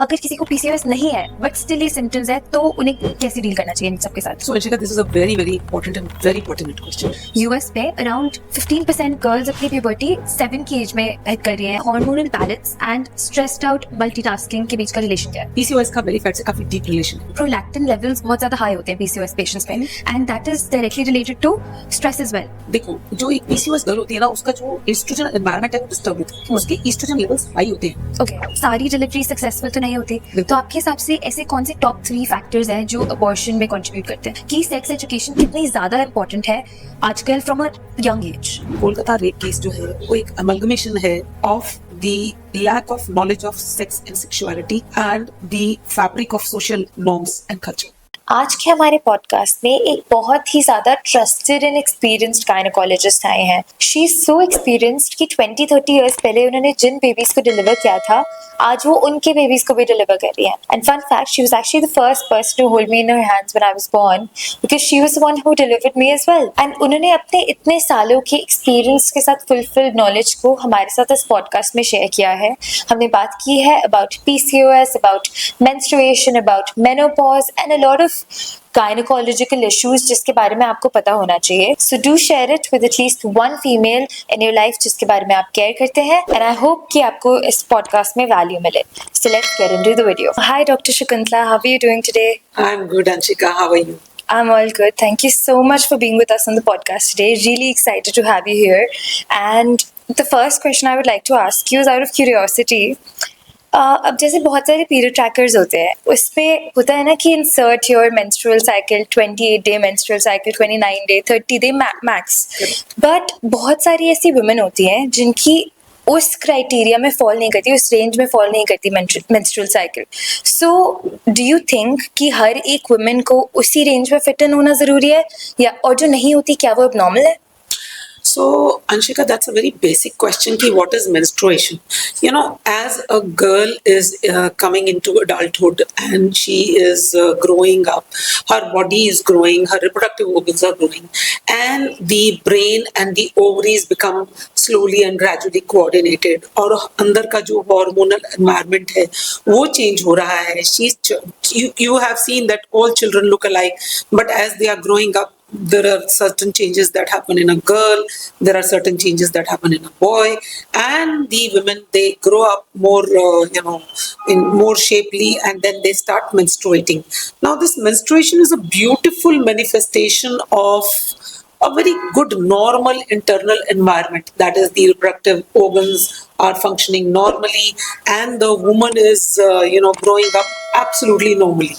अगर किसी को PCOS नहीं है बट स्टिल ये सिम्टम्स है तो उन्हें कैसे डील करना चाहिए इन सबके साथ? So Anshika, this is a very important and very pertinent question. US पे अराउंड 15% गर्ल्स अपनी प्यूबर्टी 7 की एज में हिट कर रही है। Hormonal balance and stressed out multitasking के बीच का रिलेशन क्या है? PCOS का बेली फैट से काफी डीप रिलेशन है। प्रोलैक्टिन लेवल्स बहुत ज्यादा हाई होते हैं PCOS पेशेंट्स में and that is directly related to stress as well. देखो, जो एक PCOS गर्ल होती है ना, उसका जो एस्ट्रोजन एनवायरनमेंट है वो डिस्टर्ब होता है, उसके एस्ट्रोजन लेवल्स हाई होते हैं। ओके, सारी डिलीवरी सक्सेसफुल तो नहीं होती, तो आपके हिसाब से ऐसे कौन से टॉप 3 फैक्टर्स हैं जो अबॉर्शन में कंट्रीब्यूट करते हैं कि सेक्स एजुकेशन कितनी ज्यादा इंपॉर्टेंट है आजकल from a young as? Kolkata rape case जो है वो एक अमलगमेशन है of the lack of knowledge of sex and sexuality and the fabric of social norms and culture. आज के हमारे पॉडकास्ट में एक बहुत ही ज्यादा ट्रस्टेड एंड एक्सपीरियंस्ड गायनेकोलॉजिस्ट आए हैं। शी इज सो एक्सपीरियंस्ड कि 20-30 इयर्स पहले उन्होंने जिन बेबीज को डिलीवर किया था आज वो उनके बेबीज को भी डिलीवर कर रही है। And fun fact, she was actually the first person to hold me in her hands when I was born because she was the one who delivered me as well. एंड उन्होंने अपने इतने सालों के एक्सपीरियंस के साथ फुलफिल्ड नॉलेज को हमारे साथ इस पॉडकास्ट में शेयर किया है। हमने बात की है about PCOS, about menstruation, about menopause and a lot of gynecological issues जिसके बारे में आपको पता होना चाहिए। So do share it with at least one female in your life जिसके बारे में आप केयर करते हैं and I hope कि आपको इस पॉडकास्ट में वैल्यू मिले। So let's get into the video. Hi Dr. Shakuntala, how are you doing today? I'm good, Anshika. How are you? I'm all good. Thank you so much for being with us on the podcast today. Really excited to have you here. And the first question I would like to ask you is out of curiosity. अब जैसे बहुत सारे period trackers होते हैं, उसमें होता है ना कि insert your menstrual cycle, 28 day menstrual cycle, 29 day, 30 day max. But बहुत सारी ऐसी वुमेन होती हैं जिनकी उस क्राइटेरिया में फॉल नहीं करती, उस रेंज में फॉल नहीं करती menstrual cycle. So do you think कि हर एक वुमेन को उसी रेंज में फिट इन होना ज़रूरी है, या और जो नहीं होती क्या वो एबनॉर्मल है? So, Anshika, that's a very basic question. Ki what is menstruation? You know, as a girl is coming into adulthood and she is growing up, her body is growing, her reproductive organs are growing, and the brain and the ovaries become slowly and gradually coordinated. और अंदर का जो hormonal environment है, वो change हो रहा है. You have seen that all children look alike, but as they are growing up, there are certain changes that happen in a girl, there are certain changes that happen in a boy, and the women, they grow up more in more shapely, and then they start menstruating. Now this menstruation is a beautiful manifestation of a very good normal internal environment, that is the reproductive organs are functioning normally and the woman is growing up absolutely normally.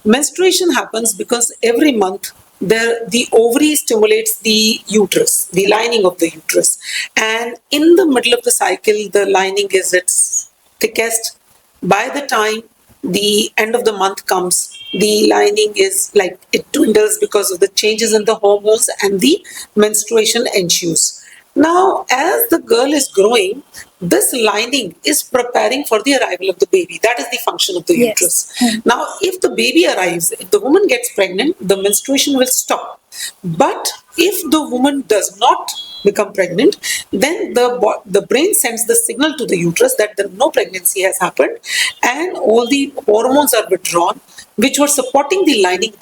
Menstruation happens because every month the ovary stimulates the uterus, the lining of the uterus, and in the middle of the cycle the lining is its thickest. By the time the end of the month comes, the lining is like it dwindles because of the changes in the hormones and the menstruation ensues. Now, as the girl is growing, this lining is preparing for the arrival of the baby. That is the function of the uterus. Now, if the baby arrives, if the woman gets pregnant, the menstruation will stop. But if the woman does not become pregnant, then the brain sends the signal to the uterus that no pregnancy has happened, and all the hormones are withdrawn, which were supporting the lining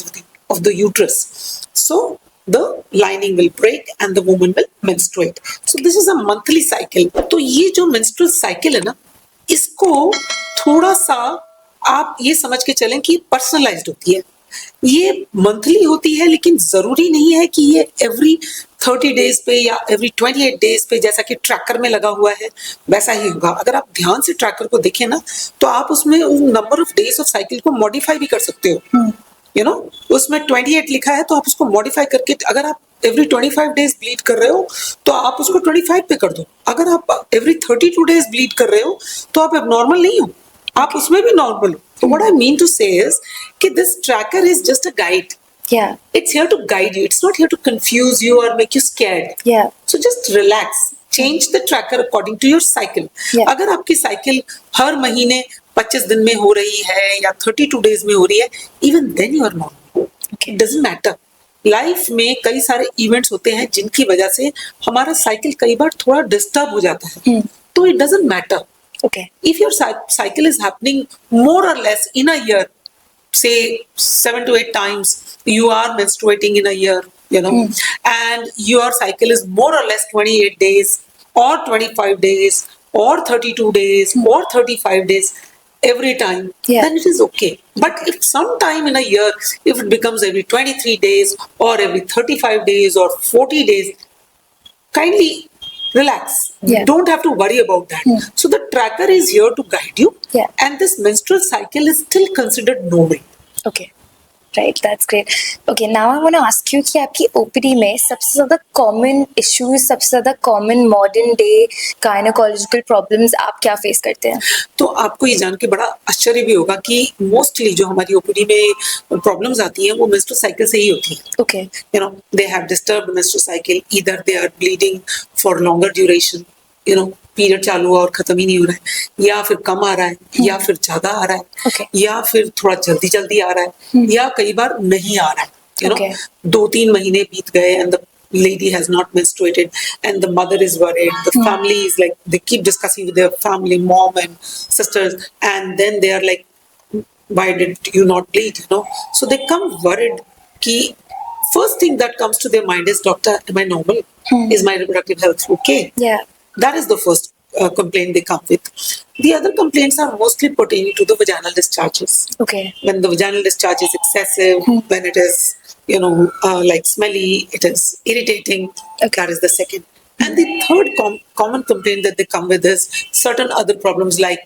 of the uterus. So the lining will break and the woman will menstruate. So this is a monthly cycle. तो ये जो menstrual cycle है ना, इसको थोड़ा सा आप ये समझ के चलें कि personalized होती है। ये monthly होती है, लेकिन जरूरी नहीं है कि ये every 30 days पे या every 28 days पे जैसा कि ट्रैकर में लगा हुआ है वैसा ही होगा। अगर आप ध्यान से ट्रैकर को देखें ना, तो आप उसमें number of days of cycle को मॉडिफाई भी कर सकते हो। उसमें 28 लिखा है तो आप उसको मॉडिफाई करके, अगर आप एवरी 25 डेज ब्लीड कर रहे हो तो आप उसको 25 पे कर दो। अगर आप एवरी 32 डेज ब्लीड कर रहे हो तो आप एबनॉर्मल नहीं हो, आप उसमें भी नॉर्मल हो। तो व्हाट आई मीन टू से इज कि this tracker is just a guide. Yeah. It's here to guide you. It's not here to confuse you or make you scared. Yeah. So just relax. Change the tracker according to your cycle. Yeah. अगर आपकी cycle हर महीने 25 दिन में हो रही है या 32 days में हो रही है, even then you are normal. Okay. It doesn't matter. Life में कई सारे इवेंट्स होते हैं जिनकी वजह से हमारा साइकिल कई बार थोड़ा डिस्टर्ब हो जाता है. तो it doesn't matter. Okay. If your cycle is happening more or less in a year, say 7 to 8 times you are menstruating in a year, and your cycle is more or less 28 days or 25 days or 32 days or 35 days every time, Yeah. then it is okay. But if sometime in a year, if it becomes every 23 days or every 35 days or 40 days, kindly relax. Yeah. Don't have to worry about that. So the tracker is here to guide you. Yeah. And this menstrual cycle is still considered normal. Okay. Right, that's great. Okay, now I want to ask you कि आपकी OPD में सबसे ज़्यादा common issues, सबसे ज़्यादा common modern day gynecological problems आप क्या face करते हैं? तो आपको ये जान के बड़ा आश्चर्य भी होगा कि मोस्टली जो हमारी ओपीडी में प्रॉब्लम्स आती हैं वो मेंस्ट्रुअल साइकिल से ही होती हैं. Okay. They have disturbed menstrual cycle. Either they are bleeding for longer duration, period चालू हुआ और खत्म ही नहीं हो रहा है, या फिर कम आ रहा है, या फिर ज्यादा आ रहा है, Okay. या फिर थोड़ा जल्दी जल्दी आ रहा है, या कई बार नहीं आ रहा है. Okay. 2-3 महीने बीत गए and the lady has not menstruated and the mother is worried, the family is like, they keep discussing with their family, mom and sisters, and then they are like, why did you not bleed? So they come worried ki first thing that comes to their mind is, doctor, am I normal? Is my reproductive health okay? Yeah. That is the first complaint they come with. The other complaints are mostly pertaining to the vaginal discharges. Okay. When the vaginal discharge is excessive, when it is, like smelly, it is irritating. That is the second. And the third common complaint that they come with is certain other problems like,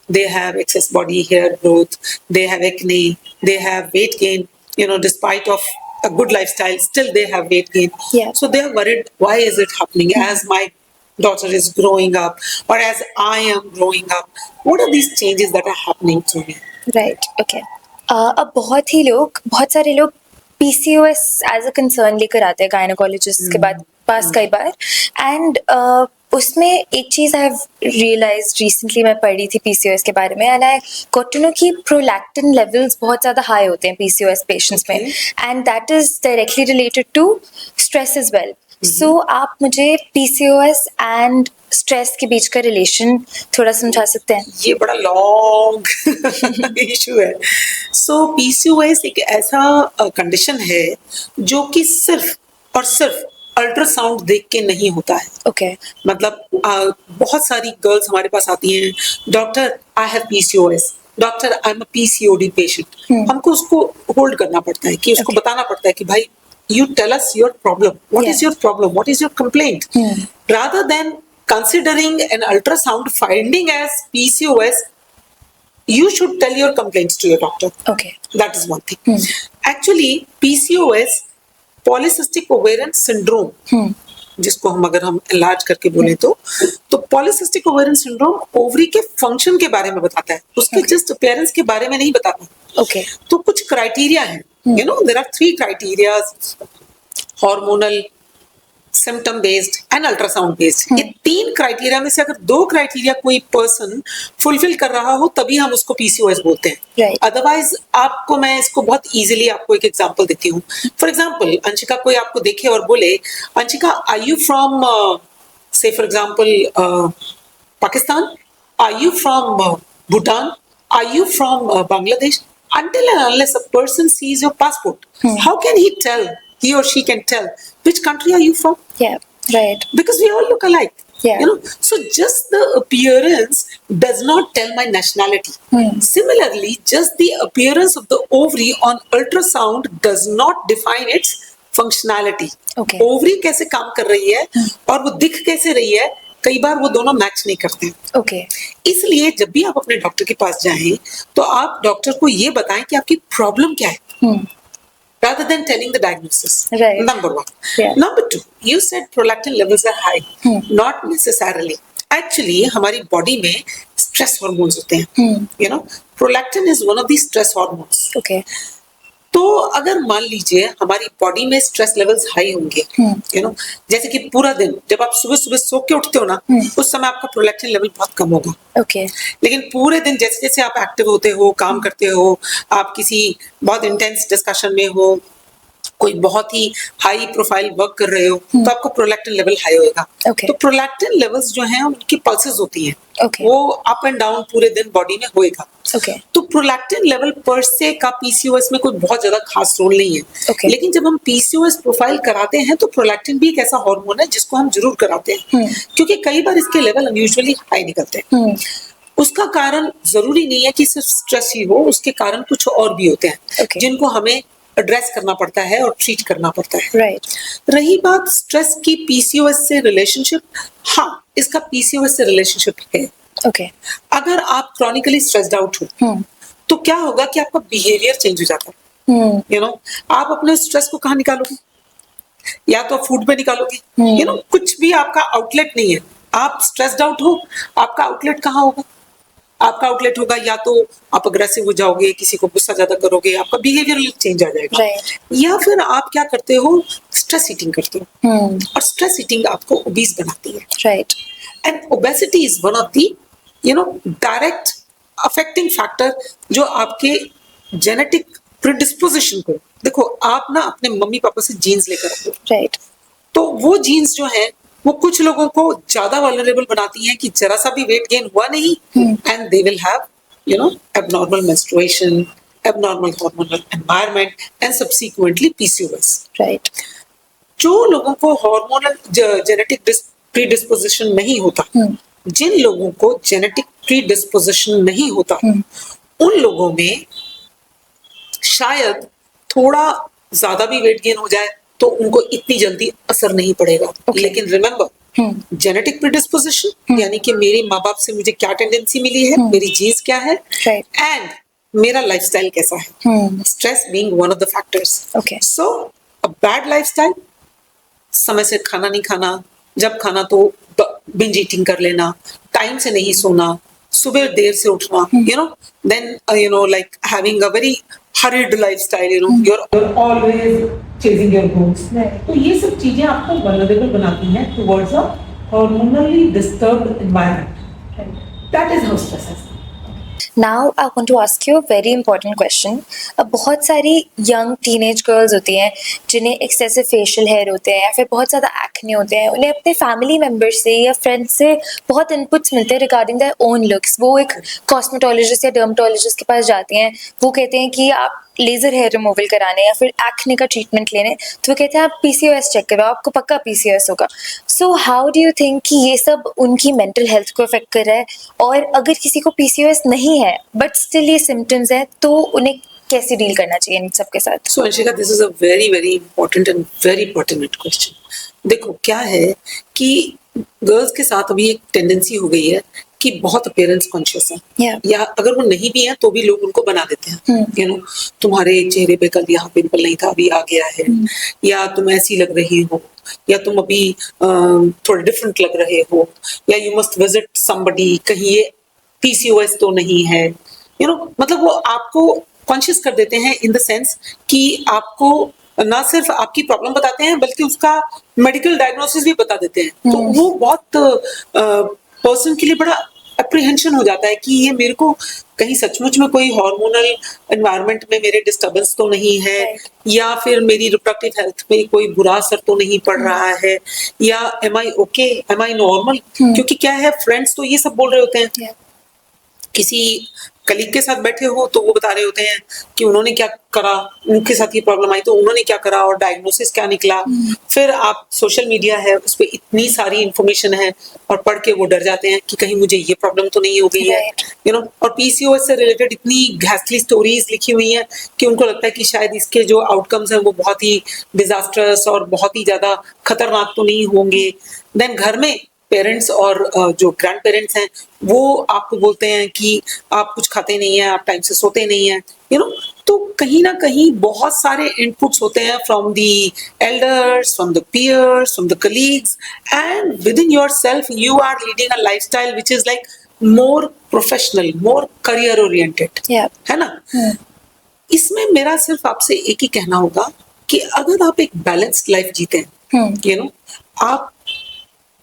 they have excess body hair growth, they have acne, they have weight gain, despite of a good lifestyle, still they have weight gain. Yeah. So they are worried, why is it happening as my daughter is growing up or as I am growing up? What are these changes that are happening to me? Right. Okay. अब बहुत सारे लोग PCOS as a concern लेकर आते हैं gynaecologist के पास कई बार, and उसमें एक चीज़ आई हैव रियलाइज्ड रिसेंटली, मैं पढ़ी थी PCOS के बारे में, and I got to know कि प्रोलैक्टिन लेवल्स बहुत ज़्यादा हाई होते हैं PCOS पेशेंट्स में, and that is directly related to stress as well. So आप मुझे PCOS एंड स्ट्रेस के बीच का रिलेशन थोड़ा समझा सकते हैं? ये बड़ा लॉन्ग इशू है. सो PCOS एक ऐसा कंडीशन है जो कि सिर्फ और सिर्फ अल्ट्रासाउंड देख के नहीं होता है. ओके. मतलब बहुत सारी गर्ल्स हमारे पास आती हैं, doctor I have PCOS, doctor I am a PCOD patient. हमको उसको होल्ड करना पड़ता है कि उसको बताना पड़ता है कि भाई you tell us your problem, what is your problem, what is your complaint, rather than considering an ultrasound finding as PCOS. You should tell your complaints to your doctor. Okay. That is one thing. Actually PCOS, polycystic ovarian syndrome, जिसको अगर हम enlarge करके बोले तो polycystic ovarian syndrome ovary के function के बारे में बताता है, उसके जस्ट अपीयरेंस के बारे में नहीं बताता. Okay. तो कुछ क्राइटेरिया है, there are 3 criteria: hormonal, symptom based and ultrasound based. ये 3 क्राइटेरिया में से अगर 2 क्राइटेरिया कोई पर्सन फुलफिल कर रहा हो तभी हम उसको PCOS बोलते हैं. Right. अदरवाइज आपको मैं इसको बहुत इजीली आपको एक एग्जांपल देती हूँ. फॉर एग्जांपल, अंशिका कोई आपको देखे और बोले, Anshika are you from say for example Pakistan, are you from Bhutan, are you from Bangladesh, until and unless a person sees your passport, how can he or she can tell which country are you from? Yeah. Right. Because we all look alike. Yeah. So just the appearance does not tell my nationality. Similarly, just the appearance of the ovary on ultrasound does not define its functionality. Okay. ovary कैसे काम कर रही है और वो दिख कैसे रही है, कई बार वो दोनों मैच नहीं करते हैं. Okay. इसलिए जब भी आप अपने डॉक्टर के पास जाएं तो आप डॉक्टर को ये बताएं कि आपकी प्रॉब्लम क्या है, rather than telling the diagnosis. Right. Number 1. Yeah. Number 2, you said prolactin levels are high. Not necessarily. Actually, हमारी बॉडी में स्ट्रेस हार्मोन्स होते हैं. Prolactin is one of these stress hormones. Okay. तो अगर मान लीजिए हमारी बॉडी में स्ट्रेस लेवल्स हाई होंगे, जैसे कि पूरा दिन जब आप सुबह सुबह सो के उठते हो ना, उस समय आपका प्रोलैक्टिन लेवल बहुत कम होगा. Okay. लेकिन पूरे दिन जैसे जैसे आप एक्टिव होते हो, काम करते हो, आप किसी बहुत इंटेंस डिस्कशन में हो, कोई बहुत ही हाई प्रोफाइल वर्क कर रहे हो तो आपको प्रोलैक्टिन लेवल हाई होएगा। Okay. तो प्रोलैक्टिन लेवल्स जो हैं उनकी पल्सेस होती हैं, Okay. वो अप एंड डाउन पूरे दिन बॉडी में होएगा। Okay. तो प्रोलैक्टिन लेवल पर से का पीसीओएस में कोई बहुत ज्यादा खास रोल नहीं है। Okay. लेकिन जब हम पीसीओएस प्रोफाइल कराते हैं तो प्रोलैक्टिन भी एक ऐसा हार्मोन है जिसको हम जरूर कराते हैं, क्योंकि कई बार इसके लेवल अनयूजुअली हाई निकलते हैं। उसका कारण जरूरी नहीं है कि सिर्फ स्ट्रेस ही हो, उसके कारण कुछ और भी होते हैं Okay. जिनको हमें एड्रेस करना पड़ता है और ट्रीट करना पड़ता है। Right. रही बात स्ट्रेस की पीसीओएस से रिलेशनशिप, हाँ इसका पीसीओएस से रिलेशनशिप है। Okay. अगर आप क्रॉनिकली स्ट्रेस्ड आउट हो तो क्या होगा कि आपका बिहेवियर चेंज हो जाता है। यू नो, आप अपने स्ट्रेस को कहाँ निकालोगे? या तो फूड पे निकालोगे, यू नो, कुछ भी आपका आउटलेट नहीं है। आप स्ट्रेस्ड आउट हो, आपका आउटलेट कहाँ होगा? आपका आउटलेट होगा या तो आप अग्रेसिव हो जाओगे, किसी को गुस्सा ज्यादा करोगे, आपका बिहेवियर चेंज आ जाएगा। Right. या फिर आप क्या करते हो, स्ट्रेस ईटिंग करते हो, और स्ट्रेस ईटिंग आपको ओबीस बनाती है। Right. And obesity is one of the direct affecting factor जो आपके जेनेटिक प्रिडिस्पोजिशन को, देखो आप ना अपने मम्मी पापा से जीन्स लेकर आते हो, Right. तो वो जीन्स जो है वो कुछ लोगों को ज्यादा वल्नरेबल बनाती हैं कि जरा सा भी वेट गेन हुआ नहीं and they will have abnormal menstruation, abnormal hormonal environment and subsequently PCOS. Right. जो लोगों को हार्मोनल जेनेटिक प्रीडिस्पोजिशन नहीं होता, जिन लोगों को जेनेटिक प्रीडिस्पोजिशन नहीं होता, उन लोगों में शायद थोड़ा ज्यादा भी वेट गेन हो जाए तो उनको इतनी जल्दी असर नहीं पड़ेगा। Okay. लेकिन रिमेंबर, जेनेटिक प्रीडिस्पोजिशन यानी कि मेरे माँ बाप से मुझे क्या टेंडेंसी मिली है, मेरी जीन्स क्या है, Right. एंड मेरा लाइफस्टाइल कैसा है, stress being one of the factors. Okay. So a bad lifestyle, समय से खाना नहीं खाना, जब खाना तो बिंज ईटिंग कर लेना, टाइम से नहीं सोना, सुबह देर से उठना, then like having a very hurried lifestyle, you're always chasing your goals. तो ये सब चीजें आपको vulnerable बनाती हैं towards a hormonally disturbed environment. That is how stress is. Now I want to ask you a very important question. अब बहुत सारी यंग टीनेज गर्ल्स होती हैं जिन्हें एक्सेसिव फेशियल हेयर होते हैं या फिर बहुत ज़्यादा एक्ने होते हैं, उन्हें अपने फैमिली मेम्बर्स से या फ्रेंड्स से बहुत इनपुट्स मिलते हैं रिगार्डिंग देयर ओन लुक्स। वो एक कॉस्मेटोलॉजिस्ट या डर्मेटोलॉजिस्ट के पास जाती हैं, वो कहते हैं कि आप लेज़र हेयर रिमूवल कराने या फिर एक्ने का ट्रीटमेंट लेने, तो वो कहते हैं आप पीसीओएस चेक कराओ, आपको पक्का पीसीओएस होगा। सो हाउ डू यू थिंक कि ये सब उनकी मेंटल हेल्थ को अफेक्ट कर रहा है? और अगर किसी को पीसीओएस नहीं है बट स्टिल ये सिम्टम्स हैं, तो उन्हें कैसे डील करना चाहिए इन सब के साथ? So Anshika, this is a very very important and very pertinent question. देखो क्या है कि गर्ल्स के साथ अभी एक टेंडेंसी हो गई है कि बहुत अपीयरेंस कॉन्शियस है, Yeah. या अगर वो नहीं भी है तो भी लोग उनको बना देते हैं। तुम्हारे चेहरे पे कल यहाँ पिंपल नहीं था, अभी आ गया है, या तुम ऐसी लग रही हो, या तुम अभी थोड़े डिफरेंट लग रहे हो, या यू मस्ट विजिट समबडी, कहीं ये पीसीओएस तो नहीं है। मतलब वो आपको कॉन्शियस कर देते हैं इन द सेंस कि आपको ना सिर्फ आपकी प्रॉब्लम बताते हैं बल्कि उसका मेडिकल डायग्नोसिस भी बता देते हैं। तो वो बहुत पर्सन के लिए बड़ा अप्रीहेंशन हो जाता है कि ये मेरे को कहीं सचमुच में कोई हार्मोनल एनवायरनमेंट में मेरे डिस्टर्बेंस तो नहीं है, या फिर मेरी रिप्रोडक्टिव हेल्थ पे कोई बुरा असर तो नहीं पड़ रहा है, या एम आई ओके, एम आई नॉर्मल। क्योंकि क्या है, फ्रेंड्स तो ये सब बोल रहे होते हैं। किसी कलीग के साथ बैठे हो तो वो बता रहे होते हैं कि उन्होंने क्या करा, उनके साथ ये प्रॉब्लम आई तो उन्होंने क्या करा और डायग्नोसिस क्या निकला। फिर आप सोशल मीडिया है, उस पर इतनी सारी इंफॉर्मेशन है और पढ़ के वो डर जाते हैं कि कहीं मुझे ये प्रॉब्लम तो नहीं हो गई है, और पीसीओएस से रिलेटेड इतनी घातली स्टोरीज लिखी हुई हैं कि उनको लगता है कि शायद इसके जो आउटकम्स हैं वो बहुत ही डिजास्टर्स और बहुत ही ज्यादा खतरनाक तो नहीं होंगे। देन घर में पेरेंट्स और जो ग्रैंड पेरेंट्स हैं वो आपको बोलते हैं कि आप कुछ खाते नहीं हैं, आप टाइम से सोते नहीं हैं, तो कहीं ना कहीं बहुत सारे इनपुट्स होते हैं from the elders, from the peers, from the colleagues, and within yourself you are leading a lifestyle which is like more professional, more career oriented, है ना। इसमें मेरा सिर्फ आपसे एक ही कहना होगा कि अगर आप एक बैलेंस्ड लाइफ जीते हैं, आप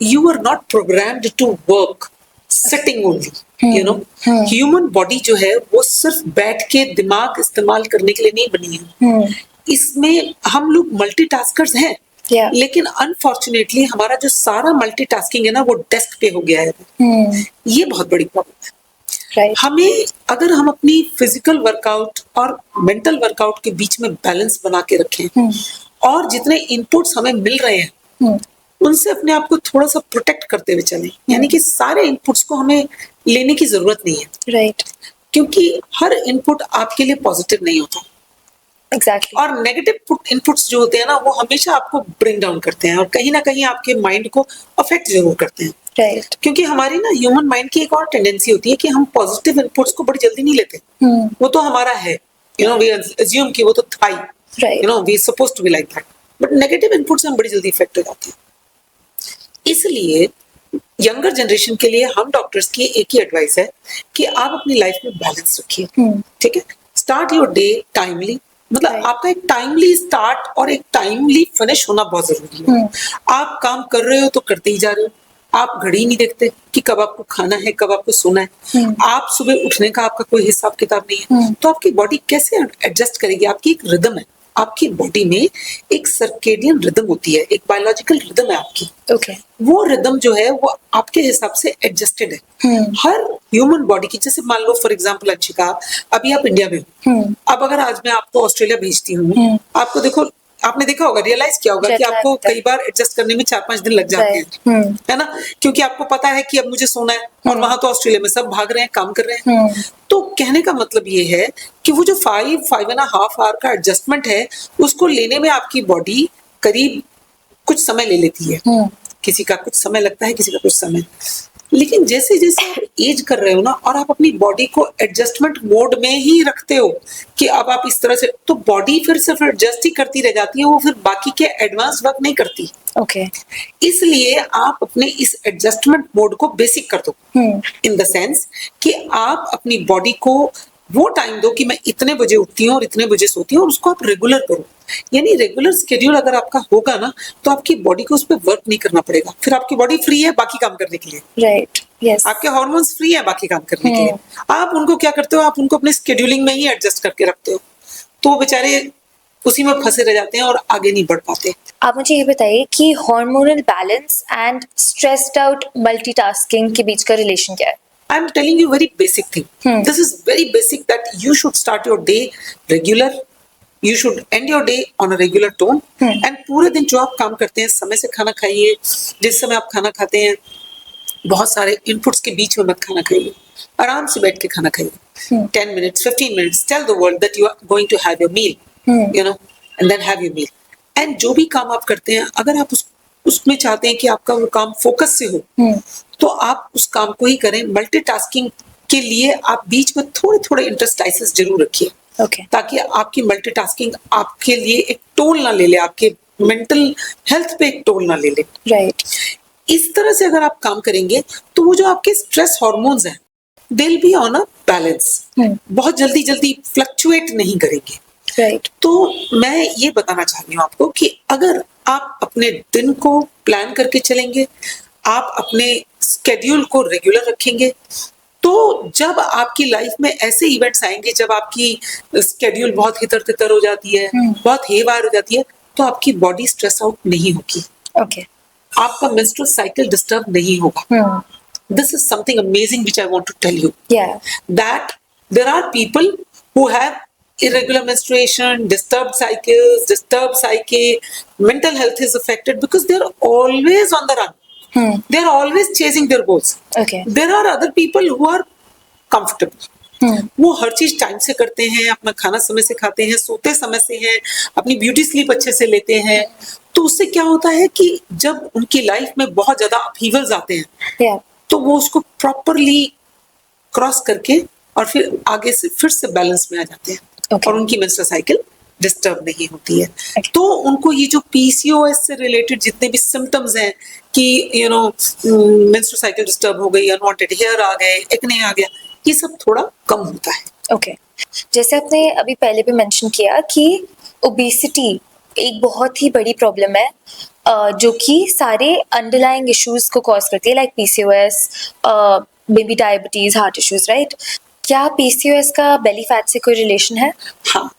you are not programmed to work sitting only, human body जो है वो सिर्फ बैठ के दिमाग इस्तेमाल करने के लिए नहीं बनी है। इसमें हम लोग मल्टीटास्कर्स हैं, Yeah. लेकिन अनफॉर्चुनेटली हमारा जो सारा मल्टीटास्किंग है ना वो डेस्क पे हो गया है। ये बहुत बड़ी प्रॉब्लम है। Right. हमें अगर हम अपनी फिजिकल वर्कआउट और मेंटल वर्कआउट के बीच में बैलेंस बना के रखें और जितने इनपुट्स हमें मिल रहे हैं उनसे अपने आप को थोड़ा सा प्रोटेक्ट करते हुए चलें, यानी कि सारे इनपुट्स को हमें लेने की जरूरत नहीं है, Right. क्योंकि हर इनपुट आपके लिए पॉजिटिव नहीं होता Exactly. और नेगेटिव इनपुट्स जो होते हैं ना वो हमेशा आपको ब्रिंग डाउन करते हैं और कहीं ना कहीं आपके माइंड को अफेक्ट जरूर करते हैं। Right. क्योंकि हमारी ना ह्यूमन माइंड की एक और टेंडेंसी होती है कि हम पॉजिटिव इनपुट्स को बड़ी जल्दी नहीं लेते। वो तो हमारा है, वी अज्यूम कि वो तो था ही, Right. We supposed to be like that, but negative inputs हम बड़ी जल्दी इफेक्ट हो जाते हैं। इसलिए यंगर जनरेशन के लिए हम डॉक्टर्स की एक ही एडवाइस है कि आप अपनी लाइफ में बैलेंस रखिए। ठीक है, स्टार्ट योर डे टाइमली, मतलब Right. आपका एक टाइमली स्टार्ट और एक टाइमली फिनिश होना बहुत जरूरी है। आप काम कर रहे हो तो करते ही जा रहे हो, आप घड़ी नहीं देखते कि कब आपको खाना है कब आपको सोना है, आप सुबह उठने का आपका कोई हिसाब किताब नहीं है, तो आपकी बॉडी कैसे एडजस्ट करेगी? आपकी एक रिदम है, आपकी बॉडी में एक सर्केडियन रिदम होती है, एक बायोलॉजिकल रिदम है आपकी। Okay. वो रिदम जो है वो आपके हिसाब से एडजस्टेड है हर ह्यूमन बॉडी की। जैसे मान लो फॉर एग्जांपल अंशिका, अभी आप इंडिया में हो, अब अगर आज मैं आपको ऑस्ट्रेलिया भेजती हूँ, आपको देखो, आपने देखा होगा, रियलाइज किया होगा कि Jet lag आपको होता है। कई बार एडजस्ट करने में 4-5 दिन लग जाते हैं, है ना, क्योंकि आपको पता है कि अब मुझे सोना है और वहां तो ऑस्ट्रेलिया में सब भाग रहे हैं, काम कर रहे हैं। तो कहने का मतलब ये है कि वो जो 5.5 आवर का एडजस्टमेंट है उसको लेने में आपकी बॉडी करीब कुछ समय ले लेती है। किसी का कुछ समय लगता है, किसी का कुछ समय। लेकिन जैसे जैसे आप एज कर रहे हो ना और आप अपनी बॉडी को एडजस्टमेंट मोड में ही रखते हो कि अब आप इस तरह से, तो बॉडी फिर सिर्फ एडजस्ट ही करती रह जाती है, वो फिर बाकी के एडवांस वर्क नहीं करती। Okay. इसलिए आप अपने इस एडजस्टमेंट मोड को बेसिक कर दो, इन द सेंस कि आप अपनी बॉडी को वो टाइम दो कि मैं इतने बजे उठती हूँ और इतने बजे सोती हूँ, और उसको आप रेगुलर करो। यानी रेगुलर स्केड्यूल अगर आपका होगा ना तो आपकी बॉडी को उस पर वर्क नहीं करना पड़ेगा, फिर आपकी बॉडी फ्री है बाकी काम करने के लिए। Right. Yes. आपके हार्मोन्स फ्री है बाकी काम करने के लिए। आप उनको क्या करते हो, आप उनको अपने स्केड्यूलिंग में ही एडजस्ट करके रखते हो, तो वो बेचारे उसी में फंसे रह जाते हैं और आगे नहीं बढ़ पाते। आप मुझे ये बताइए कि hormonal balance and stressed out multitasking के बीच का रिलेशन क्या है? I'm telling you very basic thing. This is very basic that you should start your day regular. You should end your day on a regular tone. And पूरे दिन जो आप काम करते हैं समय से खाना खाइए। जिस समय आप खाना खाते हैं बहुत सारे इनपुट्स के बीच में मत खाना खाइए, आराम से बैठ के खाना खाइए। 10 minutes, 15 minutes, tell the world that you are going to have your meal, and then have your meal. And जो भी काम आप करते हैं अगर आप उसमें चाहते हैं कि आपका वो काम फोकस से हो, तो आप उस काम को ही करें। मल्टीटास्किंग के लिए आप बीच में थोड़े थोड़े इंटरस्टाइसेस जरूर रखिए, Okay. ताकि आपकी मल्टीटास्किंग आपके लिए एक टोल ना ले ले, आपके मेंटल हेल्थ पे एक टोल ना ले ले। Right. इस तरह से अगर आप काम करेंगे तो वो जो आपके स्ट्रेस हार्मोन्स हैं they will be on a balance, बहुत जल्दी जल्दी फ्लक्चुएट नहीं करेंगे। Right. तो मैं ये बताना चाह रही हूँ आपको कि अगर आप अपने दिन को प्लान करके चलेंगे, आप अपने स्केड्यूल को रेगुलर रखेंगे, तो जब आपकी लाइफ में ऐसे इवेंट्स आएंगे जब आपकी स्केड्यूल बहुत हितर तितर हो जाती है, बहुत हेवार हो जाती है, तो आपकी बॉडी स्ट्रेस आउट नहीं होगी, Okay. आपका मेंस्ट्रुअल साइकिल डिस्टर्ब नहीं होगा। This is something amazing which I want to tell you. Yeah. That there are people who have irregular menstruation, disturbed cycles, disturbed psyche, mental health is affected because they're always on the run. They're always chasing their goals. Okay. There are other people who are comfortable. वो हर चीज time से करते हैं, अपना खाना समय से खाते हैं, सोते समय से हैं, अपनी ब्यूटी स्लीप अच्छे से लेते हैं। तो उससे क्या होता है कि जब उनकी लाइफ में बहुत ज्यादा अपहीवल्स आते हैं, Yeah. तो वो उसको प्रॉपरली क्रॉस करके और फिर आगे से फिर से बैलेंस में आ जाते हैं। Okay. और उनकी मेंस्ट्रुअल साइकिल डिस्टर्ब नहीं होती है। Okay. तो उनको ये जो पीसीओएस से रिलेटेड जितने भी सिम्टम्स हैं कि मेंस्ट्रुअल साइकिल डिस्टर्ब हो गई, अनवांटेड हेयर आ गए, एक्ने आ गया, ये सब थोड़ा कम होता है। ओके, जैसे आपने अभी पहले भी मेंशन किया कि ओबेसिटी एक बहुत ही बड़ी प्रॉब्लम है जो कि सारे अंडरलाइंग इश्यूज को कॉज करती है, like PCOS, baby diabetes, heart issues, right? क्या पीसीओएस का बेली फैट से कोई रिलेशन है? हाँ,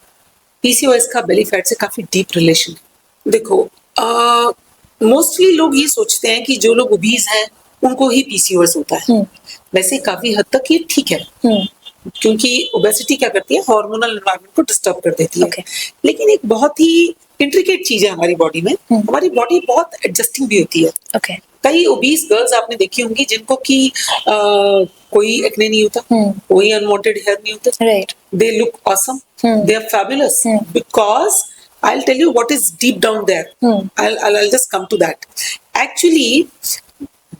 पीसीओएस का बेली फैट से काफी डीप रिलेशन है। देखो, मोस्टली लोग ये सोचते हैं कि जो लोग ओबीज हैं उनको ही पीसीओएस होता है। वैसे काफी हद तक ये ठीक है, क्योंकि ओबेसिटी क्या करती है, हार्मोनल एनवायरनमेंट को डिस्टर्ब कर देती है। Okay. लेकिन एक बहुत ही इंट्रिकेट चीज है हमारी बॉडी में। हमारी बॉडी बहुत एडजस्टिंग भी होती है। ओके कई ओबीज गर्ल्स आपने देखी होंगी जिनको कि कोई एक्ने नहीं होता, कोई अनवांटेड हेयर नहीं होता, right they look awesome, they are fabulous, because I'll tell you what is deep down there. I'll just come to that. Actually,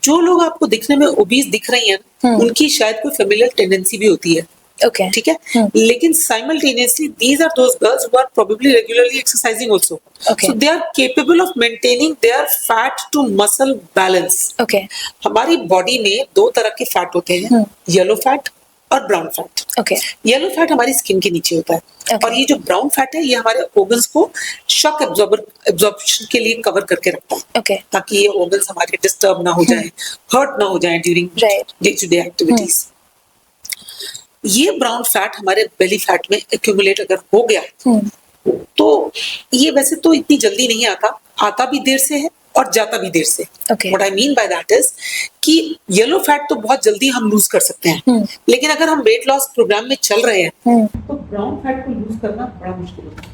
जो लोग आपको दिखने में ओबीज दिख रही हैं उनकी शायद कोई फेमिलियल टेंडेंसी भी होती है। ओके ठीक है, लेकिन simultaneously these are those girls who are probably regularly exercising also. Okay. So they are capable of maintaining their fat to muscle balance. Okay हमारी बॉडी में दो तरह के फैट होते हैं, येलो फैट और brown fat. Okay yellow fat हमारी skin के नीचे होता है। Okay. और ये जो ब्राउन फैट है ये हमारे ऑर्गन्स को शॉक एब्जॉर्प्शन के लिए कवर करके रखता है, ओके ताकि ये ऑर्गन्स हमारे डिस्टर्ब ना हो जाए, हर्ट ना हो जाए during Right. Day to day activities. ये ब्राउन फैट हमारे बेली फैट में एक्यूमुलेट अगर हो गया तो ये वैसे तो इतनी जल्दी नहीं आता भी देर से है और जाता भी देर से। Okay. What I mean by that is कि येलो फैट तो बहुत जल्दी हम लूज कर सकते हैं, लेकिन अगर हम वेट लॉस प्रोग्राम में चल रहे हैं तो ब्राउन फैट को लूज करना बड़ा मुश्किल होता है।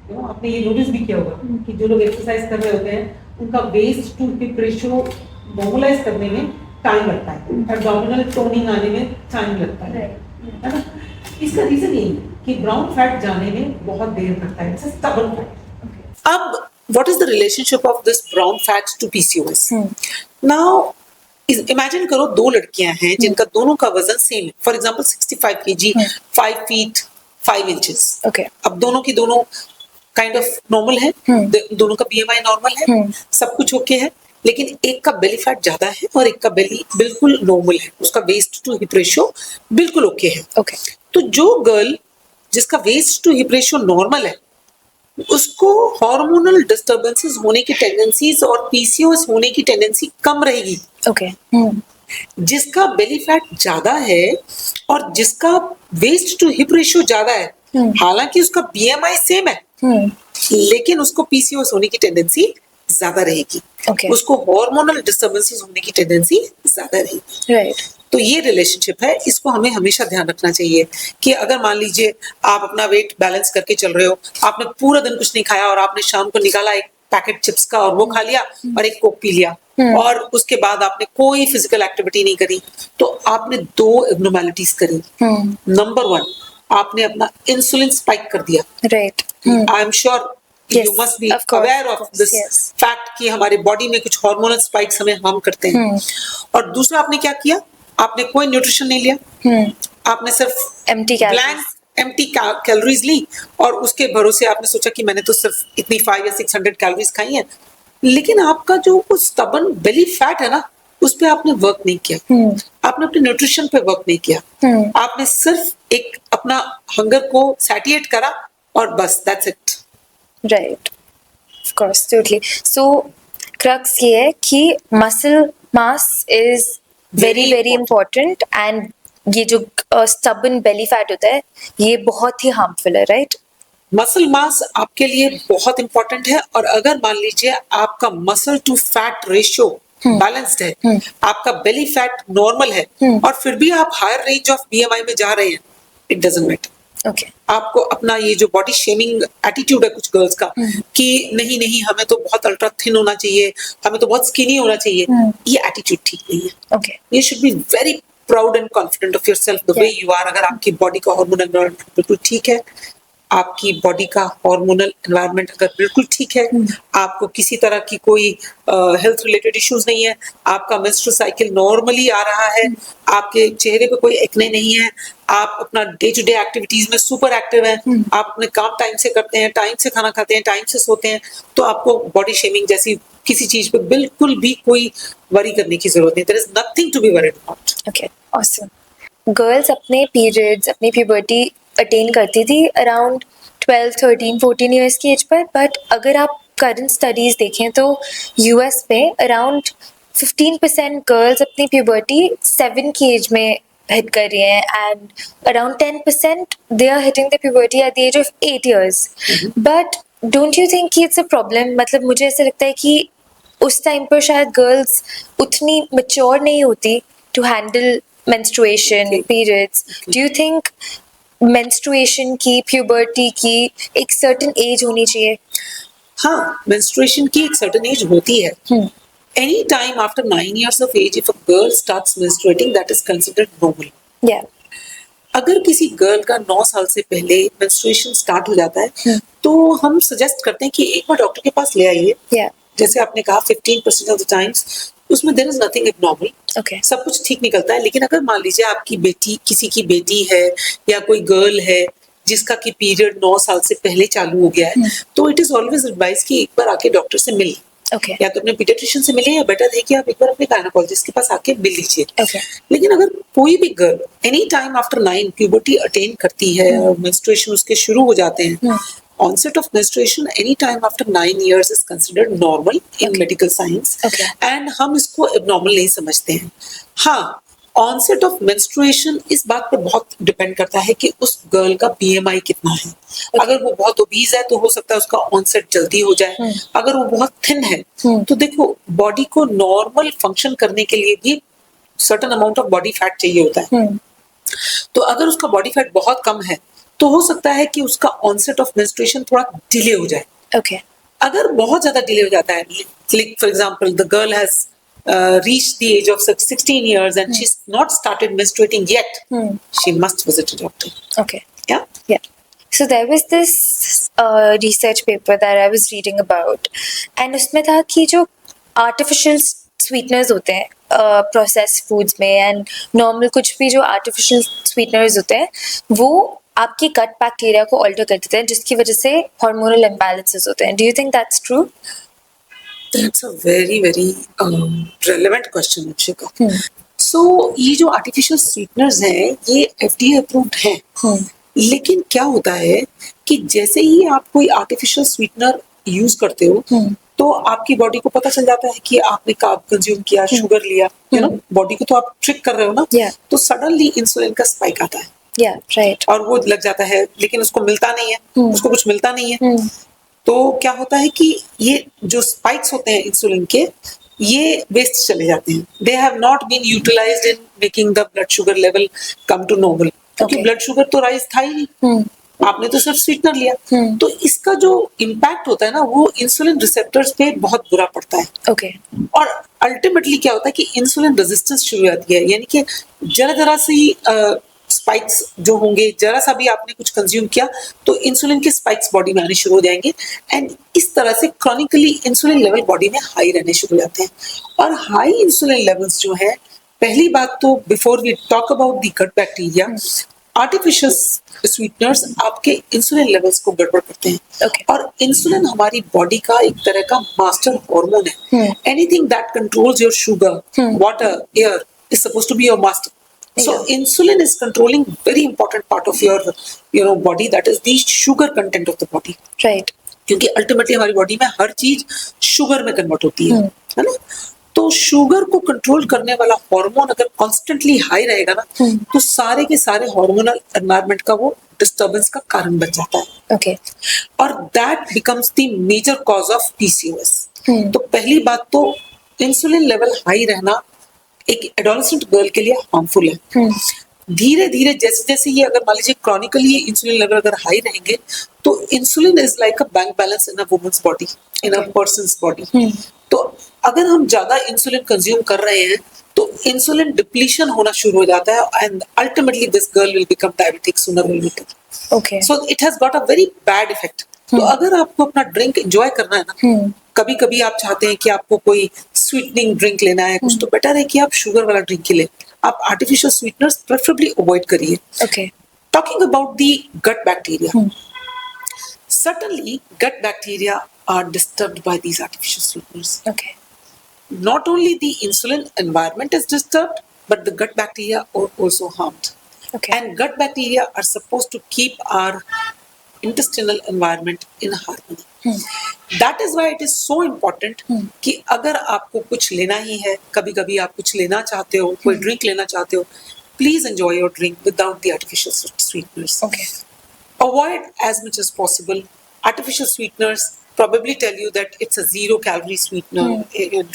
You know, आपने ये नोटिस भी किया होगा कि जो लोग एक्सरसाइज कर रहे होते हैं उनका waist to hip ratio normalize करने में टाइम लगता है, एब्डोमिनल टोनिंग आने में टाइम लगता है ना। इसका रीजन यही है कि ब्राउन फैट जाने में बहुत देर लगता है, इट्स अ स्टबर्न फैट। अब what is the relationship of this brown fat to PCOS? Now imagine करो दो लड़कियां हैं जिनका दोनों का वजन सेम है, for example 65 kg, 5 feet 5 inches। Okay. अब दोनों की दोनों काइंड ऑफ नॉर्मल है, दोनों का BMI नॉर्मल है, सब कुछ ओके है, लेकिन एक का बेली फैट ज्यादा है और एक का बेली बिल्कुल नॉर्मल है, उसका वेस्ट टू हिप रेशियो बिल्कुल ओके है। ओके तो जो गर्ल जिसका waist to hip ratio normal है उसको हार्मोनल डिस्टर्बेंसेस होने की टेंडेंसीज और पीसीओएस होने की टेंडेंसी कम रहेगी। ओके जिसका बेली फैट ज्यादा है और जिसका वेस्ट टू हिप रेशियो ज्यादा है, हालांकि उसका बीएमआई सेम है, लेकिन उसको पीसीओएस होने की टेंडेंसी ज्यादा रहेगी। Okay. उसको हार्मोनल डिस्टर्बेंसेस होने की टेंडेंसी ज्यादा रहेगी। राइट तो ये रिलेशनशिप है, इसको हमें हमेशा ध्यान रखना चाहिए कि अगर मान लीजिए आप अपना वेट बैलेंस करके चल रहे हो, आपने पूरा दिन कुछ नहीं खाया और आपने शाम को निकाला एक पैकेट चिप्स का और वो खा लिया और एक कोक पी लिया और उसके बाद आपने कोई फिजिकल एक्टिविटी नहीं करी, तो आपने दो एब्नॉर्मैलिटीज करी। नंबर 1, आपने अपना इंसुलिन स्पाइक कर दिया। Right I am sure Yes, you must be of course, aware of of course, this yes. Fact कि हमारे बॉडी में कुछ हार्मोनल स्पाइक्स हमें हार्म करते हैं। और दूसरा आपने क्या किया, आपने कोई न्यूट्रिशन नहीं लिया, आपने सिर्फ एम्प्टी ब्लैंक एम्प्टी कैलोरीज ली और उसके भरोसे आपने सोचा कि मैंने तो सिर्फ इतनी 500 या 600 कैलोरीज खाई हैं, लेकिन आपका जो स्टबर्न बेली फैट है ना उस पे आपने वर्क नहीं किया, आपने अपने न्यूट्रिशन पे वर्क नहीं किया, आपने सिर्फ एक अपना हंगर को सैटिएट करा और बस that's it. Right of course totally. So crux ये है कि muscle mass is very Very very important and ये जो स्टबन बेली फैट होता है ये बहुत ही हार्मफुल है, राइट? मसल मास आपके लिए बहुत इंपॉर्टेंट है, और अगर मान लीजिए आपका muscle to fat ratio balanced है, आपका बेली फैट नॉर्मल है और फिर भी आप हायर रेंज ऑफ बीएमआई में जा रहे हैं, इट डजंट मैटर। ओके आपको अपना ये जो बॉडी शेमिंग एटीट्यूड है कुछ गर्ल्स का कि नहीं नहीं हमें तो बहुत अल्ट्रा थिन होना चाहिए, हमें तो बहुत स्किनी होना चाहिए, ये एटीट्यूड ठीक नहीं है। Okay You should be very proud and confident of yourself the way you are। अगर आपकी बॉडी का हार्मोनल एनवायरनमेंट बिल्कुल ठीक है, आपकी बॉडी का हार्मोनल एनवायरनमेंट अगर बिल्कुल ठीक है, आपको किसी तरह की कोई हेल्थ रिलेटेड इश्यूज नहीं है, आपका मेंस्ट्रुअल साइकिल नॉर्मली आ रहा है, आपके चेहरे पे कोई एक्ने नहीं है, आप अपना डे टू डे एक्टिविटीज में सुपर एक्टिव हैं, आप अपने काम टाइम से करते हैं, टाइम से खाना खाते हैं, टाइम से सोते हैं, तो आपको बॉडी शेमिंग जैसी किसी चीज पे बिल्कुल भी कोई वरी करने की जरूरत नहीं। There is nothing to be worried about. Okay awesome. Girls अपने पीरियड्स अपनी प्यूबर्टी अटेन करती थी अराउंड 12, 13, 14 ईयर्स की एज पर, बट अगर आप करंट स्टडीज देखें तो यूएस में अराउंड 15% गर्ल्स अपनी प्यूबर्टी 7 की एज में हिट कर रही हैं and around 10% they are hitting the puberty at the age of 8 years. But don't you think कि इट्स अ प्रॉब्लम? मतलब मुझे ऐसा लगता है कि उस टाइम पर शायद गर्ल्स उतनी मैच्योर नहीं होती to handle menstruation, periods. Do you think menstruation की, puberty की एक certain age होनी चाहिए? हाँ, menstruation की एक certain age होती है. Any time after 9 years of age, if a girl starts menstruating, that is considered normal. Yeah. अगर किसी गर्ल का 9 साल से पहले menstruation स्टार्ट हो जाता है तो हम सजेस्ट करते हैं कि एक बार डॉक्टर के पास ले आइए. Yeah. जैसे आपने कहा 15% ऑफ द टाइम्स उसमें there is nothing abnormal. Okay. सब कुछ ठीक निकलता है. लेकिन अगर मान लीजिए आपकी बेटी, किसी की बेटी है या कोई गर्ल है जिसका कि पीरियड 9 साल से पहले चालू हो गया है तो इट इज ऑलवेज एडवाइस कि एक बार आके डॉक्टर से मिलें. Okay. या तो अपने पीडियाट्रिशियन से मिले या बेटर है कि आप एक बार अपने गायनेकोलॉजिस्ट के पास आके मिल लीजिए. Okay. लेकिन अगर कोई भी girl any time after 9 puberty attain करती है और मेंस्ट्रुएशन उसके शुरू हो जाते हैं, onset of menstruation any time after 9 years is considered normal in medical science. Okay. and हम इसको abnormal नहीं समझते हैं. हाँ, onset of menstruation इस बात पर बहुत डिपेंड करता है कि उस गर्ल का BMI कितना है. अगर वो बहुत ओबीज है तो हो सकता है उसका ऑनसेट जल्दी हो जाए. अगर वो बहुत थिन है तो देखो बॉडी को नॉर्मल फंक्शन करने के लिए भी certain amount of body fat चाहिए होता है. तो अगर उसका बॉडी फैट बहुत कम है तो हो सकता है कि उसका ऑनसेट ऑफ मेंस्ट्रुएशन थोड़ा डिले हो जाए. Okay. अगर बहुत ज्यादा डिले हो जाता है, like for example the girl has reached the age of 16 years and she's not started menstruating yet, she must visit a doctor. Okay. Yeah. Yeah. So there was this research paper that I was reading about, and उसमें था कि जो artificial sweeteners होते हैं processed foods में and normal कुछ भी जो artificial sweeteners होते हैं वो आपकी गट बैक्टीरिया को ऑल्टर कर देते हैं जिसकी वजह से हार्मोनल इम्बैलेंसेस होते हैं. Do you think that's true? That's a very very relevant question, Akshika. So ये जो artificial sweeteners हैं ये FDA approved हैं. लेकिन क्या होता है कि जैसे ही आप कोई artificial sweetener यूज करते हो तो आपकी बॉडी को पता चल जाता है कि आपने कार्ब कंज्यूम किया, शुगर लिया, यू नो बॉडी को तो आप ट्रिक कर रहे हो ना. Yeah. तो सडनली इंसुलिन का स्पाइक आता है. Yeah, right. और वो लग जाता है लेकिन उसको मिलता नहीं है. उसको कुछ मिलता नहीं है. तो क्या होता है कि ये जो स्पाइक्स होते हैं इंसुलिन के ये वेस्ट चले जाते हैं. They have not been utilized in making the blood sugar level come to normal. क्योंकि Okay. ब्लड शुगर तो राइज था ही नहीं. आपने तो सिर्फ स्वीटनर लिया. तो इसका जो इम्पैक्ट होता है ना वो इंसुलिन रिसेप्टर्स पे बहुत बुरा पड़ता है. Okay. और अल्टीमेटली क्या होता है कि इंसुलिन रेजिस्टेंस शुरू हो जाती है. यानी कि जरा जरा सी स्पाइक्स जो होंगे, जरा सा भी आपने कुछ कंज्यूम किया तो इंसुलिन के स्पाइक्स बॉडी में आने शुरू हो जाएंगे. एंड इस तरह से क्रॉनिकली इंसुलिन लेवल बॉडी में हाई रहने शुरू हो जाते हैं. और हाई इंसुलिन लेवल्स जो है, पहली बात तो before we talk about the gut bacteria, artificial sweeteners आपके इंसुलिन लेवल्स को गड़बड़ करते हैं. Okay. और इंसुलिन हमारी बॉडी का एक तरह का मास्टर हार्मोन है. Anything that controls your sugar, water, air is supposed to be your master. So insulin is controlling very important part of your body, that is the sugar content of the body. Right. क्योंकि ultimately हमारी body में हर चीज sugar में convert होती है ना. तो sugar को कंट्रोल करने वाला हार्मोन अगर कॉन्स्टेंटली हाई रहेगा ना तो सारे के सारे हार्मोनल एनवायरनमेंट का वो डिस्टर्बेंस का कारण बन जाता है. Okay. और that becomes the major cause of PCOS. तो पहली बात तो इंसुलिन लेवल हाई रहना एक एडोलेसेंट गर्ल के लिए हार्मफुल है. धीरे धीरे जैसे जैसे ये अगर मान लीजिए क्रॉनिकली इंसुलिन लेवल अगर हाई रहेंगे तो insulin is like a bank balance in a women's body, in a persons body. तो अगर हम ज्यादा इंसुलिन कंज्यूम कर रहे हैं तो इंसुलिन डिप्लीशन होना शुरू हो जाता है and ultimately this girl will become diabetic sooner or later. Okay. So it has got a very bad effect. तो अगर आपको अपना ड्रिंक एंजॉय करना है ना, कभी कभी आप चाहते हैं कि आपको कोई स्वीटनिंग ड्रिंक लेना है कुछ, तो बेटर है कि आप शुगर वाला ड्रिंक ही लें. आप आर्टिफिशियल स्वीटनर्स प्रेफरेबली अवॉइड करिए. Okay. Talking about the gut bacteria, certainly gut bacteria are disturbed by these artificial sweeteners. Okay. Not only the insulin environment is disturbed, but the gut bacteria are also harmed. Okay. And gut bacteria are supposed to keep our intestinal environment in harmony. That is why it is so important कि अगर आपको कुछ लेना ही है, कभी कभी आप कुछ लेना चाहते हो, कोई ड्रिंक लेना चाहते हो, please enjoy your drink without the artificial sweeteners. Okay. Avoid as much as possible artificial sweeteners. Probably tell you that it's a 0-calorie sweetener